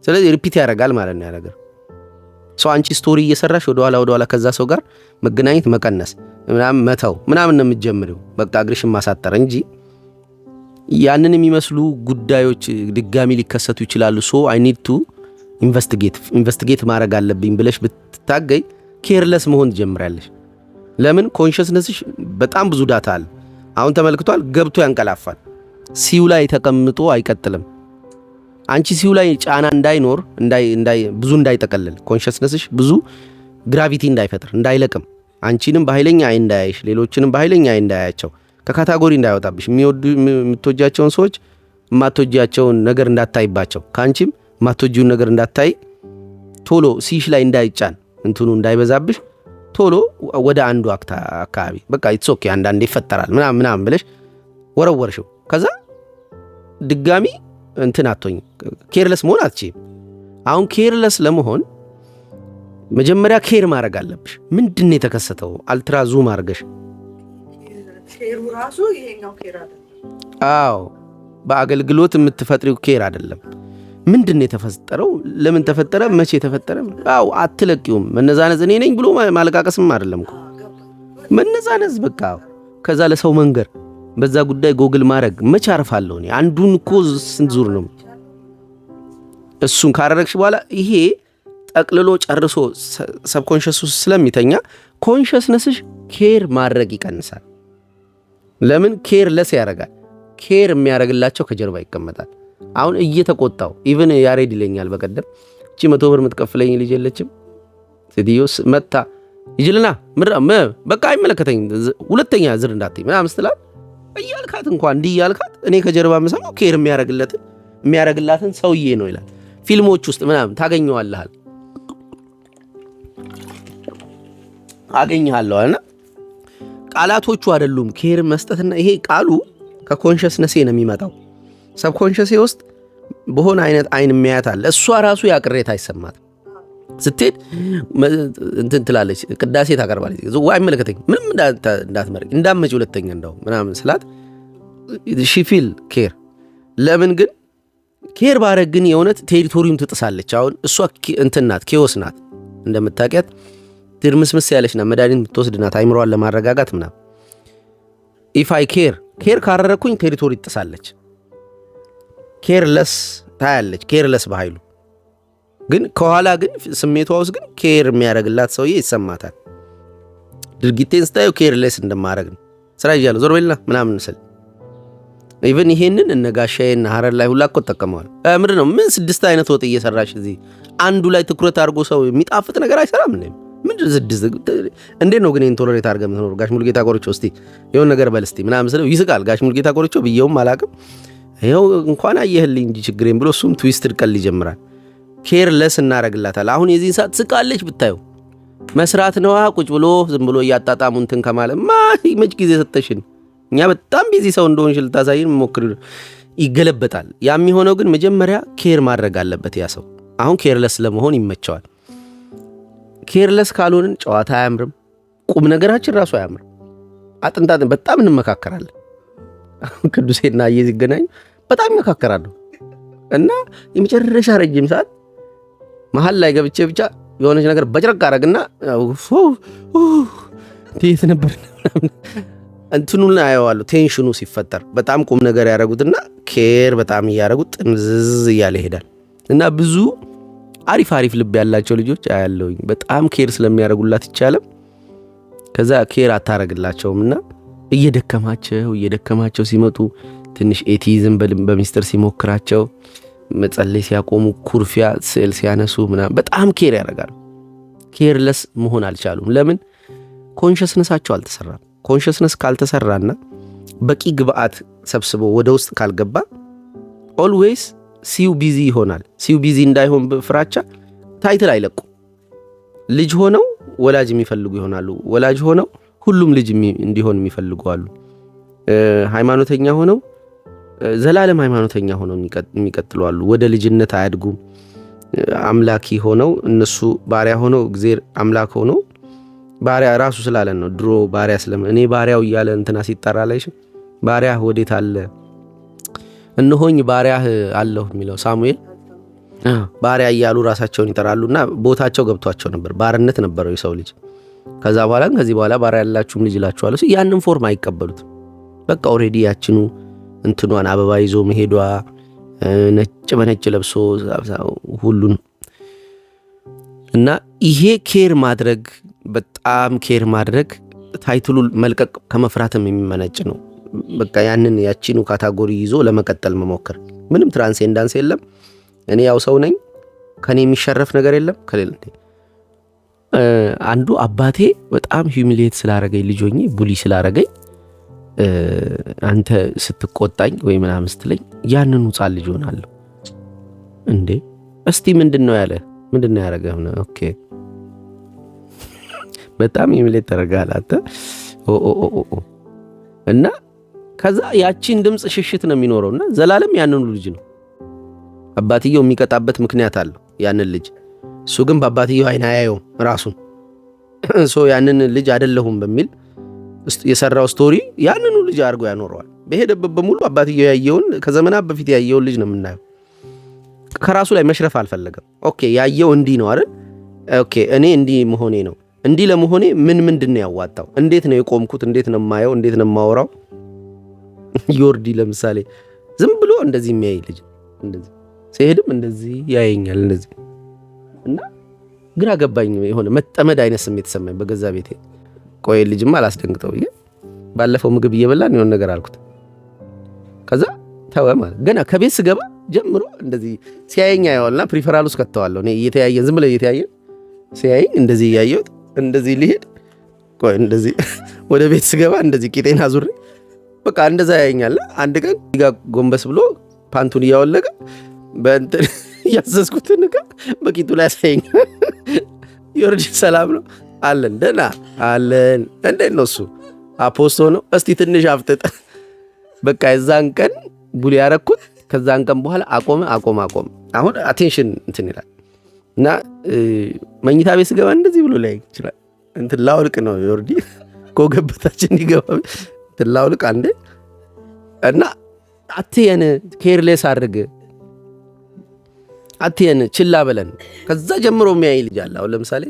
[SPEAKER 1] ስለዚህ ሪፒት ያደርጋል ማለት ነው ያ ነገር። ሰው አንቺ ስቶሪ እየሰራሽ ወደ ኋላ ከዛ ሰው ጋር መገናኘት መቀነስ ምናምን መተው ምናምን ነው የምትጀምሪው። በቃ እግርሽን ማሳጠር እንጂ ያንን የሚመስሉ ጉዳዮች ድጋሚ ሊከሰቱ ይችላሉ። ሶ አይ ኒድ ቱ ኢንቨስቲጌት ማድረግ አለብኝ ብለሽ ብትታገይ ኬርለስ መሆን ትጀምራለሽ። ለምን ኮንሽስነስሽ በጣም ብዙ ዳታ አለ። አሁን ተመልክቷል፣ ገብቶ ያንቀላፋል። ሲው ላይ ተቀምጦ አይቀጥልም። አንቺ ሲው ላይ ጫና እንዳይኖር ብዙ እንዳይጠቀልል ኮንሽስነስሽ ብዙ ግራቪቲ እንዳይፈጥር እንዳይለቅም አንቺንም በኃይለኛ አይ እንዳያይሽ ሌሎችንም በኃይለኛ አይ እንዳያያቸው ከካታጎሪ እንዳይወጣብሽ የምትወጃቸውን ሰዎች የማትወጃቸውን ነገር እንዳታይባቸው ከአንቺም የማትወጂውን ነገር እንዳታይ ቶሎ ሲሽ ላይ እንዳይጫን እንትኑ እንዳይበዛብሽ ቶሎ ወደ አንዱ አካባቢ በቃ ኢትስ ኦኬ አንዳንዴ ይፈጠራል ምናምን ብለሽ ወረወርሽው። ከዛ ድጋሚ እንትን አትሆኝ ኬርለስ መሆን አትችይም። አሁን ኬርለስ ለመሆን መጀመሪያ ኬር ማድረግ አለብሽ። ምንድን ነው የተከሰተው? አልትራ ዙም አድርገሽ
[SPEAKER 4] ኬሩ ራሱ ይሄኛው ኬር አይደለም።
[SPEAKER 1] አዎ በአገልግሎት የምትፈጥሪው ኬር አይደለም። ምንድን ነው የተፈጠረው? ለምን ተፈጠረ? መቼ ተፈጠረ? አዎ አትለቂውም። መነዛነዝ እኔ ነኝ ብሎ ማለቃቀስም አይደለም እኮ መነዛነዝ በቃ ከዛ ለሰው መንገር በዛ ጉዳይ ጎግል ማድረግ መቼ አርፋለሁ እኔ አንዱን እኮ ስንት ዙር ነው። እሱን ካረረግሽ በኋላ ይሄ ጠቅልሎ ጨርሶ ሰብኮንሽስ ስለሚተኛ ኮንሽስነስሽ ኬር ማድረግ ይቀንሳል። ለምን ኬር ለስ ያደርጋል። ኬር የሚያደርግላቸው ከጀርባ ይቀመጣል። አሁን እየተቆጣው ኢቭን ያሬድ ይለኛል በቀደም እቺ 100 ብር የምትከፍለኝ ልጅ የለችም ሴትዮስ መታ ይጅልና በቃ አይመለከተኝ ሁለተኛ ዝር እንዳትይ ምናምን ስትላት እያልካት እንኳን እንዲህ እያልካት እኔ ከጀርባ የምሰማው ኬር የሚያደርግላትን ሰውዬ ነው ይላል። ፊልሞች ውስጥ ምናምን ታገኘዋለህ አገኘሃለሁ እና ቃላቶቹ አይደሉም ኬር መስጠትና ይሄ ቃሉ ከኮንሽስነሴ ነው የሚመጣው። ሰብኮንሽስ ውስጥ በሆነ አይነት አይን የሚያያት አለ። እሷ ራሱ ያ ቅሬታ አይሰማትም። ስትሄድ እንትን ትላለች፣ ቅዳሴ ታቀርባለች። ወይ አይመለከተኝ ምንም እንዳትመርቅ እንዳትመጪ ሁለተኛ እንደው ምናምን ስላት ሺ ፊል ኬር። ለምን ግን ኬር ባረግ ግን የእውነት ቴሪቶሪውን ትጥሳለች። አሁን እሷ እንትን ናት፣ ኬዎስ ናት እንደምታውቂያት ትርምስምስ ያለች ናት። መድኃኒት የምትወስድ ናት አይምሮዋን ለማረጋጋት ምናምን። ኢፍ አይ ኬር ካረረኩኝ ቴሪቶሪ ትጥሳለች። ኬርለስ ታያለች። ኬርለስ በኃይሉ ግን ከኋላ ግን ስሜቷ ውስጥ ግን ኬር የሚያደርግላት ሰውዬ ይሰማታል። ድርጊቴን ስታየው ኬርለስ እንደማረግ ነው። ስራ ይያለሁ ዞር በልና ምናምን ስል ኢቭን ይሄንን እነጋሻዬና ሐረር ላይ ሁላ እኮ ተጠቀመዋል። ምንድን ነው ምን 6 አይነት ወጥ እየሰራሽ እዚህ አንዱ ላይ ትኩረት አድርጎ ሰው የሚጣፍጥ ነገር አይሰራም እንዴ? ምንድን 6 እንዴት ነው ግን ይሄን ቶለሬት አድርገህ የምትኖር? ጋሽ ሙሉጌታ ቆርቾ እስቲ የሆነ ነገር በል እስቲ ምናምን ስለው ይስቃል። ጋሽ ሙሉጌታ ቆርቾ ብየውም አላቅም ይኸው እንኳን አየህልኝ እንጂ ችግሬን ብሎ እሱም ትዊስትድ ቀል ይጀምራል። ኬርለስ እናረግላታል። አሁን የዚህን ሰዓት ስቃለች ብታዩ መስራት ነዋ ቁጭ ብሎ ዝም ብሎ እያጣጣሙ እንትን ከማለት መች ጊዜ ሰጠሽን። እኛ በጣም ቢዚ ሰው እንደሆንሽ ልታሳይን ሞክር ይገለበጣል። ያ የሚሆነው ግን መጀመሪያ ኬር ማድረግ አለበት ያ ሰው። አሁን ኬርለስ ለመሆን ይመቸዋል። ኬርለስ ካልሆንን ጨዋታ አያምርም፣ ቁም ነገራችን ራሱ አያምርም። አጥንታትን በጣም እንመካከራለን። ቅዱሴና አየ ሲገናኙ በጣም ይመካከራሉ እና የመጨረሻ ረጅም ሰዓት መሀል ላይ ገብቼ ብቻ የሆነች ነገር በጭረቅ አረግና እንዴት ነበር እንትኑን አየዋለሁ ቴንሽኑ ሲፈጠር በጣም ቁም ነገር ያደረጉትና ኬር በጣም እያደረጉት ጥንዝዝ እያለ ይሄዳል እና ብዙ አሪፍ ልብ ያላቸው ልጆች አያለውኝ በጣም ኬር ስለሚያደርጉላት ይቻላል ከዛ ኬር አታረግላቸውም እና እየደከማቸው ሲመጡ ትንሽ ኤቲዝም በሚስጥር ሲሞክራቸው መጸለይ ሲያቆሙ ኩርፊያ ስዕል ሲያነሱ ምናምን በጣም ኬር ያደርጋሉ ኬርለስ መሆን አልቻሉም ለምን ኮንሽስነሳቸው አልተሰራም ኮንሽስነስ ካልተሰራና በቂ ግብአት ሰብስቦ ወደ ውስጥ ካልገባ ኦልዌይስ ሲው ቢዚ ይሆናል ሲው ቢዚ እንዳይሆን ፍራቻ ታይትል አይለቁ ልጅ ሆነው ወላጅ የሚፈልጉ ይሆናሉ ወላጅ ሆነው ሁሉም ልጅ እንዲሆን የሚፈልጉ አሉ ሃይማኖተኛ ሆነው ዘላለም ሃይማኖተኛ ሆነው የሚቀጥሉ አሉ ወደ ልጅነት አያድጉም አምላኪ ሆነው እነሱ ባሪያ ሆነው እግዚአብሔር አምላክ ሆነው ባሪያ ራሱ ስላለን ነው ድሮ ባሪያ እኔ ባሪያው እያለ እንትና ሲጠራ ላይሽ ባሪያ ወዴት አለ እነሆኝ ባሪያ አለሁ የሚለው ሳሙኤል ባሪያ እያሉ ራሳቸውን ይጠራሉና ቦታቸው ገብቷቸው ነበር ባርነት ነበረው የሰው ልጅ ከዛ ከዚህ በኋላ ባሪያ ያላችሁም ልጅ እላችኋለሁ ያንን ፎርም አይቀበሉት በቃ ኦሬዲ ያችኑ እንትኗን አበባ ይዞ መሄዷ ነጭ በነጭ ለብሶ ሁሉን እና ይሄ ኬር ማድረግ በጣም ኬር ማድረግ ታይትሉ መልቀቅ ከመፍራትም የሚመነጭ ነው በቃ ያቺኑ ካታጎሪ ይዞ ለመቀጠል መሞከር ምንም ትራንሴንዳንስ የለም እኔ ያው ሰው ነኝ ከኔ የሚሸረፍ ነገር የለም ከሌለ አንዱ አባቴ በጣም ሂዩሚሊየት ስላረገኝ ልጆኝ ቡሊ ስላረገኝ አንተ ስትቆጣኝ ወይ ምናምን ስትለኝ ያንኑ ጻል ልጅ ሆናለሁ እንዴ እስቲ ምንድነው ያረገው ነው ኦኬ በጣም ሂዩሚሊየት ተረጋለ አንተ እና ከዛ ያቺን ድምጽ ሽሽት ነው የሚኖረውና ዘላለም ያንኑ ልጅ ነው አባትየው የሚቀጣበት ምክንያት አለው ያንን ልጅ እሱ ግን በአባትየው አይና ያየው ራሱን ያንን ልጅ አይደለሁም በሚል የሰራው ስቶሪ ያንኑ ልጅ አድርጎ ያኖረዋል በሄደበት በሙሉ አባትየው ያየውን ከዘመናት በፊት ያየውን ልጅ ነው የምናየው ከራሱ ላይ መሽረፍ አልፈለገም ኦኬ ያየው እንዲ ነው አይደል ኦኬ እኔ እንዲ መሆኔ ነው እንዲ ለመሆኔ ምንድነው ያዋጣው እንዴት ነው የቆምኩት እንዴት ነው ማየው እንዴት ነው ማወራው ዮርዲ ለምሳሌ ዝም ብሎ እንደዚህ የሚያይ ልጅ እንደዚህ ሲሄድም እንደዚህ ያየኛል እንደዚህ እና ግራ ገባኝ የሆነ መጠመድ አይነት ስሜት ተሰማኝ በገዛ ቤቴ ቆይ ልጅማ አላስደንግጠው ባለፈው ምግብ እየበላን የሆነ ነገር አልኩት ከዛ ተወ ማለት ገና ከቤት ስገባ ጀምሮ እንደዚህ ሲያየኝ ያየዋልና ፕሪፈራል ውስጥ ከተዋለሁ እኔ እየተያየን ዝም ብለ እየተያየን ሲያየኝ እንደዚህ ያየሁት እንደዚህ ሊሄድ ቆይ እንደዚህ ወደ ቤት ስገባ እንደዚህ ቂጤና ዙሪ በቃ እንደዛ ያየኛል አንድ ቀን ጋር ጎንበስ ብሎ ፓንቱን እያወለቀ በእንትን ያዘዝኩት ነገር በቂጡ ላይ ያሳየኝ ዮርዲ ሰላም ነው አለን ደና አለን እንዴት ነው እሱ አፖስቶ ነው እስቲ ትንሽ አፍጥጥ በቃ የዛን ቀን ቡሊ ያረኩት ከዛን ቀን በኋላ አቆመ አሁን አቴንሽን እንትን ይላል እና መኝታ ቤት ስገባ እንደዚህ ብሎ ላይ ይችላል እንትን ላውልቅ ነው ዮርዲ ኮገበታችን ይገባ እንትን ላውልቅ አንዴ እና አትየን ኬርሌስ አድርግ አትየን ችላ በለን ከዛ ጀምሮ የሚያይ ልጅ አለ አሁን ለምሳሌ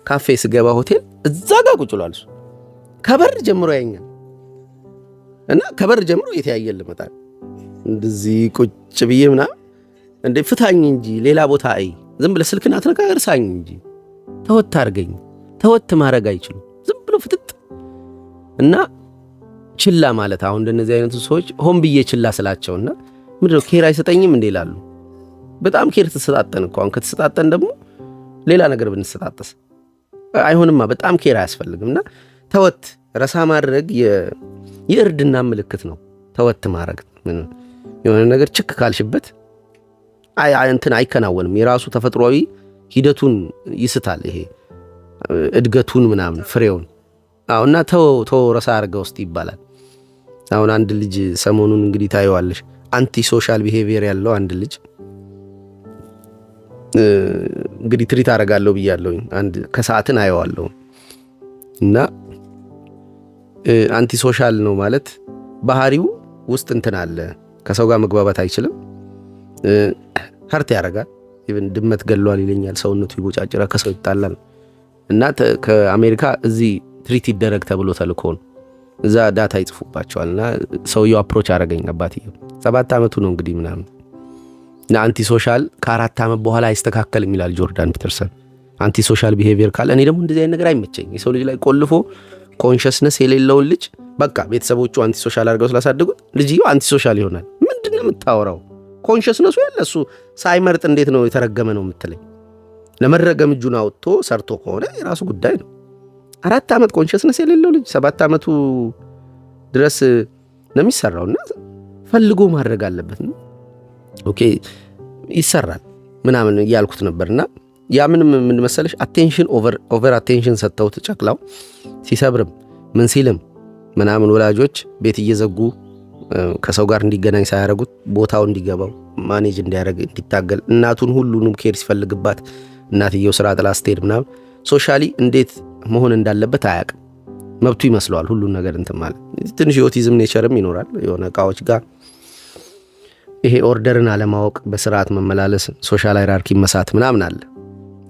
[SPEAKER 1] ካፌ ስገባ ሆቴል እዛ ጋር ቁጭ ብሏል እሱ ከበር ጀምሮ ያየኛል እና ከበር ጀምሮ የተያየል መጣል እንደዚህ ቁጭ ብዬ ምናምን እንደ ፍታኝ እንጂ ሌላ ቦታ አይ ዝም ብለ ስልክና አትነካገር ሳኝ እንጂ ተወት አርገኝ ተወት ማረግ አይችሉ ዝም ብሎ ፍጥጥ እና ችላ ማለት አሁን እንደነዚህ አይነቱ ሰዎች ሆን ብዬ ችላ ስላቸውና ምንድነው ኬር አይሰጠኝም እንዴ ይላሉ በጣም ኬር ተሰጣጠን እንኳን ከተሰጣጠን ደግሞ ሌላ ነገር ብንሰጣጠስ አይሆንማ በጣም ኬር አያስፈልግምና ተወት ረሳ ማድረግ የእርድና ምልክት ነው ተወት ማድረግ የሆነ ነገር ችክ ካልሽበት እንትን አይከናወንም የራሱ ተፈጥሯዊ ሂደቱን ይስታል ይሄ እድገቱን ምናምን ፍሬውን አሁንና ተው ረሳ አርገው ውስጥ ይባላል አሁን አንድ ልጅ ሰሞኑን እንግዲህ ታየዋለሽ አንቲ ሶሻል ቢሄቪየር ያለው አንድ ልጅ እንግዲህ ትሪት አረጋለሁ ብያለሁ አንድ ከሰዓትን አየዋለሁ እና አንቲ ሶሻል ነው ማለት ባህሪው ውስጥ እንትን አለ ከሰው ጋር መግባባት አይችልም ሀርት ያረጋል ኢቭን ድመት ገሏል ይለኛል ሰውነቱ ይቦጫጭራ ከሰው ይጣላል እና ከአሜሪካ እዚህ ትሪት ይደረግ ተብሎ ተልኮ ነው እዛ ዳታ ይጽፉባቸዋልና ሰውየው አፕሮች አደረገኝ አባትየው 7 ዓመቱ ነው እንግዲህ ምናምን እና አንቲ ሶሻል ከ4 ዓመት በኋላ አይስተካከልም ይላል ጆርዳን ፒተርሰን። አንቲ ሶሻል ቢሄቪየር ካለ እኔ ደግሞ እንደዚህ አይነት ነገር አይመቸኝ። የሰው ልጅ ላይ ቆልፎ ኮንሽስነስ የሌለውን ልጅ በቃ ቤተሰቦቹ አንቲ ሶሻል አድርገው ስላሳደጉት ልጅየው አንቲ ሶሻል ይሆናል። ምንድነው የምታወራው? ኮንሽስነሱ ያለ እሱ ሳይመርጥ እንዴት ነው የተረገመ ነው የምትለኝ? ለመረገም እጁን አውጥቶ ሰርቶ ከሆነ የራሱ ጉዳይ ነው። 4 ዓመት ኮንሽስነስ የሌለው ልጅ 7 ዓመቱ ድረስ ነው የሚሰራውና ፈልጎ ማድረግ አለበት ነው። ኦኬ ይሰራል ምናምን እያልኩት ነበርና ያ ምንም ምን መሰለሽ አቴንሽን ኦቨር አቴንሽን ሰጥተውት ጨቅላው ሲሰብርም ምን ሲልም ምናምን ወላጆች ቤት እየዘጉ ከሰው ጋር እንዲገናኝ ሳያረጉት ቦታው እንዲገባው ማኔጅ እንዲያደርግ እንዲታገል እናቱን ሁሉንም ኬር ሲፈልግባት እናትየው ስራ ጥላ ስትሄድ ምናምን ሶሻሊ እንዴት መሆን እንዳለበት አያውቅም። መብቱ ይመስለዋል ሁሉን ነገር እንትን ማለት። ትንሽ የኦቲዝም ኔቸርም ይኖራል የሆነ እቃዎች ጋር ይሄ ኦርደርን አለማወቅ፣ በስርዓት መመላለስ፣ ሶሻል ሃይራርኪ መሳት ምናምን አለ።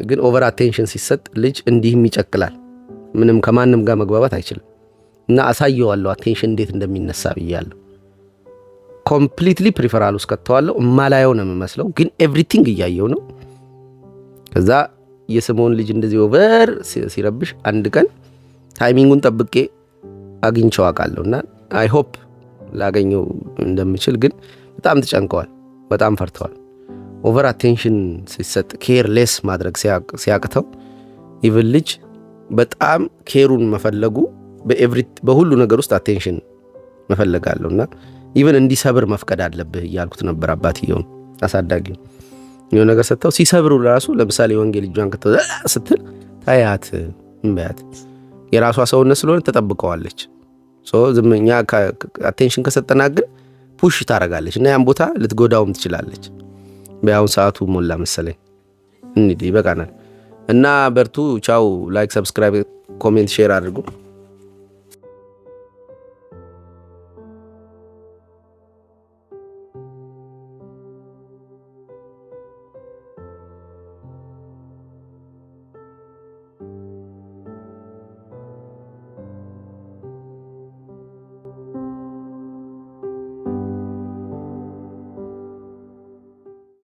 [SPEAKER 1] ግን ኦቨር አቴንሽን ሲሰጥ ልጅ እንዲህም ይጨቅላል። ምንም ከማንም ጋር መግባባት አይችልም። እና አሳየዋለሁ አቴንሽን እንዴት እንደሚነሳ ብያለሁ። ኮምፕሊትሊ ፕሪፈራል ውስጥ ከተዋለሁ እማላየው ነው የምመስለው፣ ግን ኤቭሪቲንግ እያየው ነው። ከዛ የስምዖን ልጅ እንደዚህ ኦቨር ሲረብሽ አንድ ቀን ታይሚንጉን ጠብቄ አግኝቼው አውቃለሁና አይ ሆፕ ላገኘው እንደምችል። ግን በጣም ተጨንቀዋል፣ በጣም ፈርተዋል። ኦቨር አቴንሽን ሲሰጥ ኬርሌስ ማድረግ ሲያቅተው ኢቭን ልጅ በጣም ኬሩን መፈለጉ በሁሉ ነገር ውስጥ አቴንሽን መፈለጋለሁና ኢቭን እንዲሰብር መፍቀድ አለብህ እያልኩት ነበር አባትየውን አሳዳጊው። የሆነ ነገር ሰጥተው ሲሰብሩ ራሱ ለምሳሌ ወንጌል ልጇን ከተው ስትል ታያት እንበያት የራሷ ሰውነት ስለሆነ ተጠብቀዋለች። ዝምኛ አቴንሽን ከሰጠና ግን ፑሽ ታረጋለች እና ያን ቦታ ልትጎዳውም ትችላለች። በአሁን ሰዓቱ ሞላ መሰለኝ። እንዴ ይበቃናል እና በርቱ። ቻው። ላይክ፣ ሰብስክራይብ፣ ኮሜንት፣ ሼር አድርጉ።